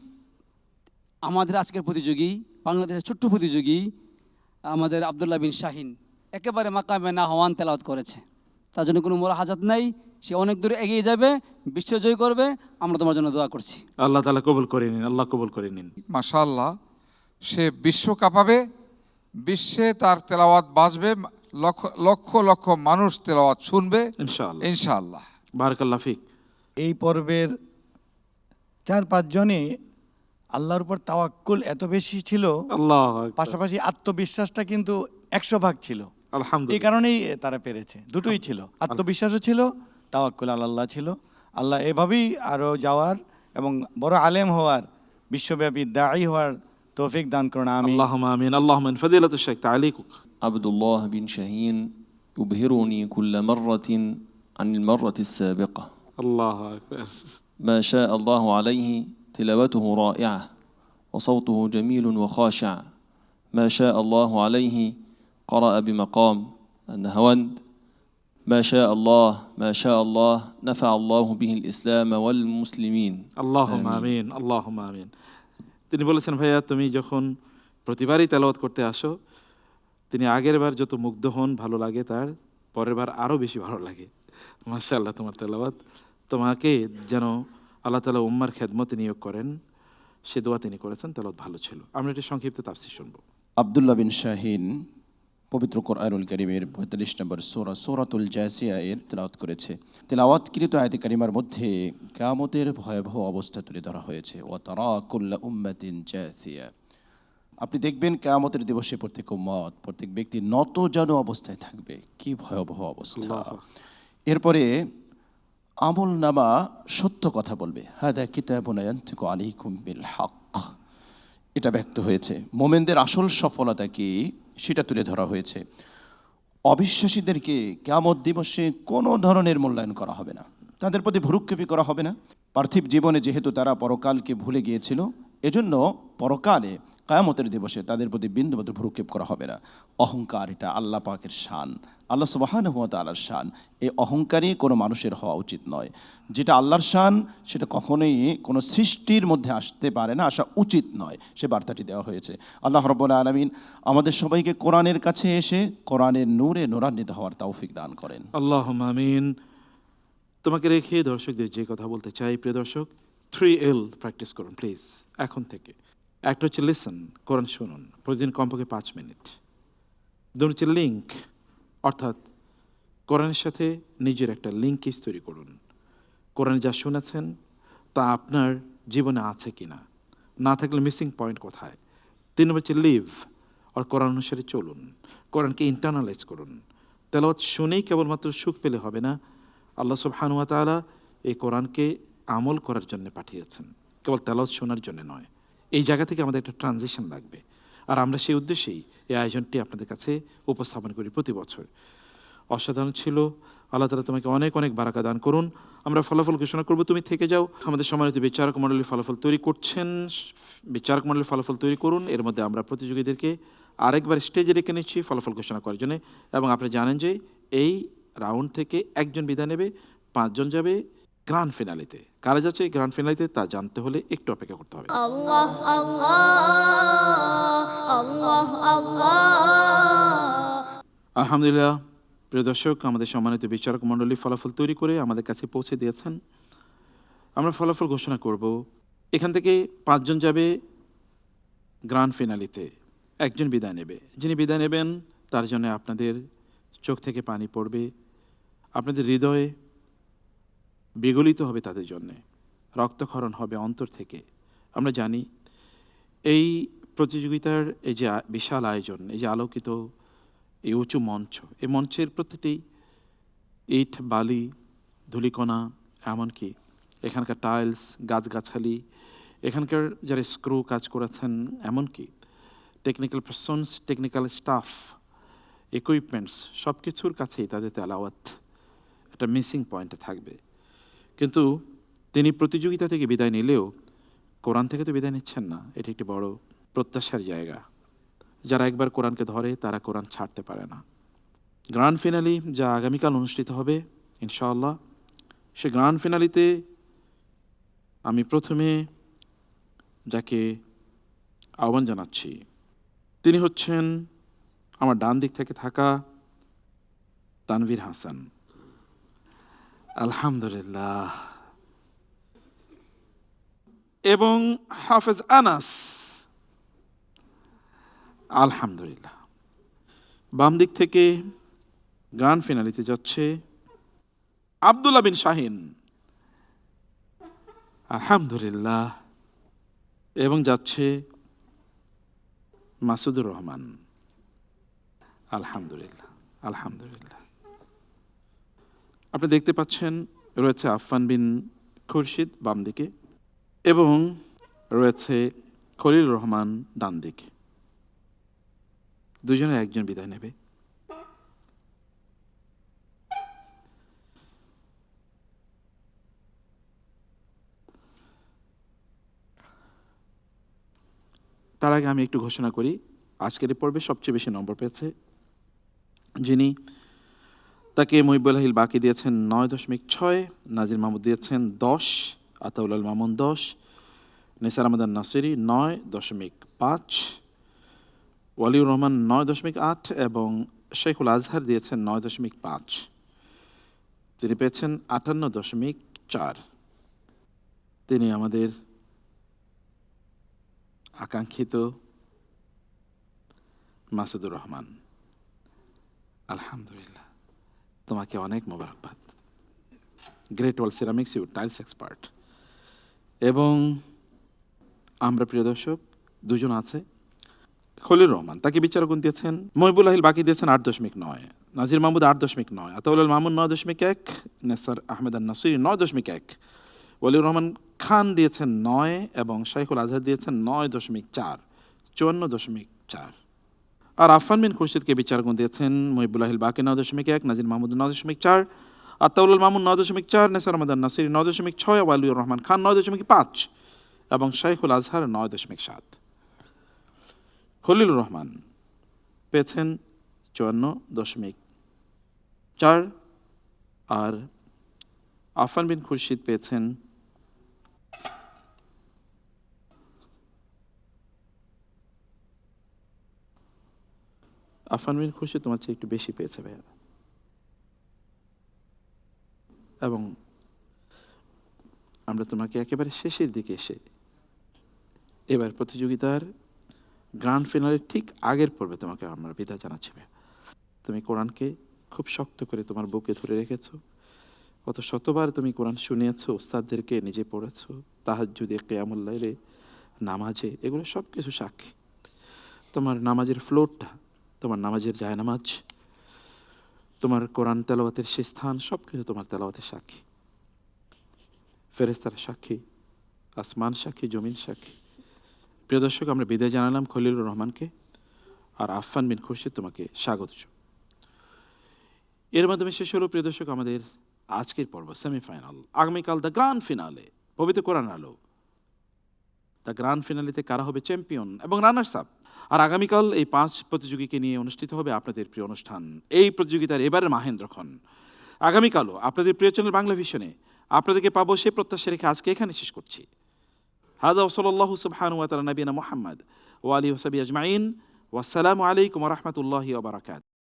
আমাদের আজকের প্রতিযোগী, বাংলাদেশের ছোট্ট প্রতিযোগী আমাদের আবদুল্লাহ বিন শাহিন, একেবারে মাকামে নাহাওয়ান তেলাওয়াত করেছে। তার জন্য কোনো মোরা হাজাত নাই, সে অনেক দূরে এগিয়ে যাবে, বিশ্বজয় করবে। আমরা তোমার জন্য দোয়া করছি। আল্লাহ তাআলা কবুল করে নিন, আল্লাহ কবুল করে নিন। মাশাআল্লাহ, সে বিশ্ব কাঁপাবে, বিশ্বে তার তেলাওয়াত বাজবে, লক্ষ লক্ষ লক্ষ মানুষ তেলাওয়াত শুনবে ইনশাআল্লাহ ইনশাআল্লাহ। বারাকাল্লাহ ফিক। এই পর্বের 4-5 জনই আল্লাহর উপর তাওয়াক্কুল এত বেশি ছিল, আল্লাহ, পাশাপাশি আত্মবিশ্বাসটা কিন্তু 100% ছিল। এই আলহামদুলিল্লাহ। কারণেই তারা পেরেছে। দুটোই ছিল, আত্মবিশ্বাসও ছিল, তাওয়াক্কুল আল্লাহ ছিল। আল্লাহ এভাবেই আরও যাওয়ার এবং বড় আলেম হওয়ার, বিশ্বব্যাপী দায়ী হওয়ার তৌফিক দান করুন। আমিন। আল্লাহুম্মা আমিন। আল্লাহুম্মা মিন ফাদিলাতিশ শাইখ তাআলিক। আব্দুল্লাহ বিন শাহিন يبهرني كل مرة عن المرة السابقة. الله أكبر. ما شاء الله عليه، تلاوته رائعة وصوته جميل وخاشع. ما شاء الله عليه، قرأ بمقام النهاوند. ما شاء الله، ما شاء الله، نفع الله به الإسلام والمسلمين. اللهم آمين، اللهم آمين. তিনি বলেছেন, ভাইয়া তুমি যখন প্রতিবারই তেলাওয়াত করতে আসো, তিনি আগের বার যত মুগ্ধ হন, ভালো লাগে, তার পরের বার আরও বেশি ভালো লাগে। মাশাআল্লাহ, তোমার তেলাওয়াত, তোমাকে যেন আল্লাহ তাআলা উম্মার খেদমতে নিয়োগ করেন, সে দোয়া তিনি করেছেন। তেলাওয়াত ভালো ছিল। আমরা এটি সংক্ষিপ্ত তাফসীর শুনবো। আবদুল্লাহ বিন শাহিন পবিত্র কোরআনুল কারীমের 45 নম্বর সূরা সূরাতুল জাসিয়া এর তেলাওয়াত করেছে। তেলাওয়াতকৃত আয়াতে কারিমার মধ্যে কিয়ামতের ভয়াবহ অবস্থা তুলে ধরা হয়েছে। ওয়া তারা কুল্লা উম্মাতিন জাসিয়া, আপনি দেখবেন কিয়ামতের দিবসে প্রত্যেক উম্মত, প্রত্যেক ব্যক্তি নতজানু অবস্থায় থাকবে। কি ভয়াবহ অবস্থা! এরপরে আমল নামা সত্য কথা বলবে। হাদা কিতাবুনা ইয়ানতিকু আলাইকুম বিল হক, এটা ব্যক্ত হয়েছে। মোমেনদের আসল সফলতা কি সেটা তুলে ধরা হয়েছে। অবিশ্বাসীদেরকে কিয়ামত দিবসে কোনো ধরনের মূল্যায়ন করা হবে না, তাদের প্রতি ভ্রুক্ষেপই করা হবে না। পার্থিব জীবনে যেহেতু তারা পরকালকে ভুলে গিয়েছিল, এজন্য পরকালে কিয়ামতের দিবসে তাদের প্রতি বিন্দুমাত্র ভ্রুক্ষেপ করা হবে না। অহংকার, এটা আল্লাহ পাকের শান, আল্লাহ সুবহানাহু ওয়া তাআলার শান। এই অহংকারই কোনো মানুষের হওয়া উচিত নয়। যেটা আল্লাহর শান, সেটা কখনোই কোনো সৃষ্টির মধ্যে আসতে পারে না, আসা উচিত নয়। সে বার্তাটি দেওয়া হয়েছে। আল্লাহ রাব্বুল আলামিন আমাদের সবাইকে কোরআনের কাছে এসে কোরআনের নূরে নূরান্বিত হওয়ার তৌফিক দান করেন। আল্লাহুম্মা আমিন। তোমাকে রেখে দর্শকদের যে কথা বলতে চাই, প্রিয় দর্শক, 3L প্র্যাকটিস করুন প্লিজ এখন থেকে। একটা হচ্ছে লিসন, কোরআন শুনুন প্রতিদিন কমপক্ষে 5 মিনিট। দুই হচ্ছে লিঙ্ক, অর্থাৎ কোরআনের সাথে নিজের একটা লিঙ্কেজ তৈরি করুন। কোরআনে যা শুনেছেন তা আপনার জীবনে আছে কিনা, না থাকলে মিসিং পয়েন্ট কোথায়। 3 নম্বর হচ্ছে লিভ, আর কোরআন অনুসারে চলুন, কোরআনকে ইন্টারনালাইজ করুন। তেলাওয়াত শুনেই কেবলমাত্র সুখ পেলে হবে না, আল্লাহ সুবহানাহু ওয়া তাআলা এই কোরআনকে আমল করার জন্য পাঠিয়েছেন, কেবল তেলাওয়াত শোনার জন্য নয়। এই জায়গা থেকে আমাদের একটা ট্রানজিশন লাগবে, আর আমরা সেই উদ্দেশ্যেই এই আয়োজনটি আপনাদের কাছে উপস্থাপন করি প্রতি বছর। অসাধারণ ছিল। আল্লাহ তাআলা তোমাকে অনেক অনেক বারাকা দান করুন। আমরা ফলাফল ঘোষণা করব, তুমি থেকে যাও। আমাদের সম্মানিত বিচারক মণ্ডলী ফলাফল তৈরি করছেন, বিচারক মণ্ডলী ফলাফল তৈরি করুন। এর মধ্যে আমরা প্রতিযোগীদেরকে আরেকবার স্টেজে রেখে নিচ্ছি ফলাফল ঘোষণা করার জন্য। এবং আপনি জানেন যে এই রাউন্ড থেকে একজন বিদায় নেবে, 5 জন যাবে গ্র্যান্ড ফিনালেতে। কারা যাচ্ছে গ্র্যান্ড ফিনালেতে তা জানতে হলে একটু অপেক্ষা করতে হবে। আল্লাহ আল্লাহ আল্লাহ আল্লাহ। আলহামদুলিল্লাহ, প্রিয় দর্শক, আমাদের সম্মানিত বিচারক মণ্ডলী ফলাফল তৈরি করে আমাদের কাছে পৌঁছে দিয়েছেন। আমরা ফলাফল ঘোষণা করব। এখান থেকে 5 জন যাবে গ্র্যান্ড ফিনালিতে, একজন বিদায় নেবে। যিনি বিদায় নেবেন তার জন্য আপনাদের চোখ থেকে পানি পড়বে, আপনাদের হৃদয়ে বিগলিত হবে তাদের জন্যে, রক্তক্ষরণ হবে অন্তর থেকে। আমরা জানি এই প্রতিযোগিতার এই যে বিশাল আয়োজন, এই যে আলোকিত এই উঁচু মঞ্চ, এই মঞ্চের প্রতিটি ইট, বালি, ধূলিকণা, এমনকি এখানকার টাইলস, গাছগাছালি, এখানকার যারা স্ক্রু কাজ করেছেন, এমনকি technical persons, technical staff, equipments, সব কিছুর কাছেই তাদের তেলাওয়াত একটা মিসিং পয়েন্টে থাকবে। কিন্তু তিনি প্রতিযোগিতা থেকে বিদায় নিলেও কোরআন থেকে তো বিদায় নিচ্ছেন না। এটি একটি বড় প্রত্যাশার জায়গা। যারা একবার কোরআনকে ধরে তারা কোরআন ছাড়তে পারে না। গ্র্যান্ড ফিনালি যা আগামীকাল অনুষ্ঠিত হবে ইনশাআল্লাহ, সে গ্র্যান্ড ফিনালিতে আমি প্রথমে যাকে আহ্বান জানাচ্ছি তিনি হচ্ছেন আমার ডান দিক থেকে থাকা তানভীর হাসান। আলহামদুলিল্লাহ। এবং হাফেজ আনাস, আলহামদুলিল্লাহ। বাম দিক থেকে গ্র্যান্ড ফিনালিতে যাচ্ছে আব্দুল্লাহ বিন শাহিন, আলহামদুলিল্লাহ। এবং যাচ্ছে মাসুদুর রহমান, আলহামদুলিল্লাহ, আলহামদুলিল্লাহ। আপনি দেখতে পাচ্ছেন রয়েছে আফফান বিন খুরশিদ বাম দিকে এবং রয়েছে খলিল রহমান ডান দিকে। দুজনে একজন বিদায় নেবে। তার আগে আমি একটু ঘোষণা করি, আজকের এই পর্বে সবচেয়ে বেশি নম্বর পেয়েছে যিনি, তাকে মহিবুল আহিল বাকি দিয়েছেন 9.6, নাজির মাহমুদ দিয়েছেন 10, আতাউল আল মামুন 10, নিসার আহমদ নাসিরি 9.5, ওয়ালিউর রহমান 9.8 এবং শেখুল আজহার দিয়েছেন 9.5। তিনি পেয়েছেন 58.4। তিনি আমাদের আকাঙ্ক্ষিত মাসুদুর রহমান, আলহামদুলিল্লাহ। তোমাকে অনেক মোবারকবাদ। Great Wall ceramics, you tiles expert. এবং আমরা প্রিয় দর্শক দুজন আছে, খলিল রহমান তাকে বিচারগুণ দিয়েছেন, মহিবুল আহিল বাকি দিয়েছেন 8.9, নাজির মাহমুদ 8.9, আতাউল মামুন 9.1, নেসার আহমেদ নাসিরি 9.1, ওয়ালিউর রহমান খান দিয়েছেন 9 এবং শেখুল আজহার দিয়েছেন 9.4, 54.4। আর আফফান বিন খুরশিদকে বিচারগুণ দিয়েছেন মহিবুল আহিল বাকি 9.1, নাজির মাহমুদ 9.4, আতাউল মামুন 9.4, নেসার আহমেদ নাসিরি 9.6, ওয়ালিউর রহমান খান 9.5 এবং শেখুল আজহার 9.7। খলিলুর রহমান পেয়েছেন 54.4 আর আফফান বিন খুরশিদ পেয়েছেন তোমার চেয়ে একটু বেশি পেয়েছে ভাইয়া। এবং আমরা তোমাকে একেবারে শেষের দিকে এসে এবার প্রতিযোগিতার গ্র্যান্ড ফিনালের ঠিক আগের পর্বে তোমাকে আমরা বিদায় জানাচ্ছি। তুমি কোরআনকে খুব শক্ত করে তোমার বুকে ধরে রেখেছো, কত শতবার তুমি কোরআন শুনিয়েছো, ওস্তাদদেরকে নিজে পড়েছো, তাহাজ্জুদে, কিয়ামুল লাইলে, নামাজে, এগুলো সব কিছু সাক্ষী। তোমার নামাজের ফ্লোরটা, তোমার নামাজের জায়নামাজ, তোমার কোরআন তেলাওয়াতের সে স্থান, সব কিছু তোমার তেলাওয়াতের সাক্ষী। ফেরেশতারা সাক্ষী, আসমান সাক্ষী, জমিন সাক্ষী। প্রিয় দর্শক, আমরা বিদায় জানালাম খলিলুর রহমানকে, আর আফফান বিন খুরশিদ তোমাকে স্বাগত। এর মাধ্যমে শেষ হলো প্রিয় দর্শক আমাদের আজকের পর্ব, সেমিফাইনাল। আগামীকাল দ্য গ্র্যান্ড ফিনালে, পবিত্র কোরআন আলো। দ্য গ্র্যান্ড ফিনালেতে কারা হবে চ্যাম্পিয়ন এবং রানার্স আপ। আর আগামীকাল এই 5 প্রতিযোগীকে নিয়ে অনুষ্ঠিত হবে আপনাদের প্রিয় অনুষ্ঠান, এই প্রতিযোগিতার এবারের মাহেন্দ্রক্ষণ। আগামীকালও আপনাদের প্রিয় চ্যানেল বাংলা ভিশনে আপনাদেরকে পাবো, সে প্রত্যাশা রেখে আজকে এখানে শেষ করছি। হাদা ওয়াসাল্লাল্লাহু সুবহানাহু ওয়া তাআলা নবিয়ানা মুহাম্মদ ওয়া আলিহি ওয়া সাহবিহি আজমাইন। ওয়াসসালামু আলাইকুম ওয়া রাহমাতুল্লাহি ওয়া বারাকাতুহু।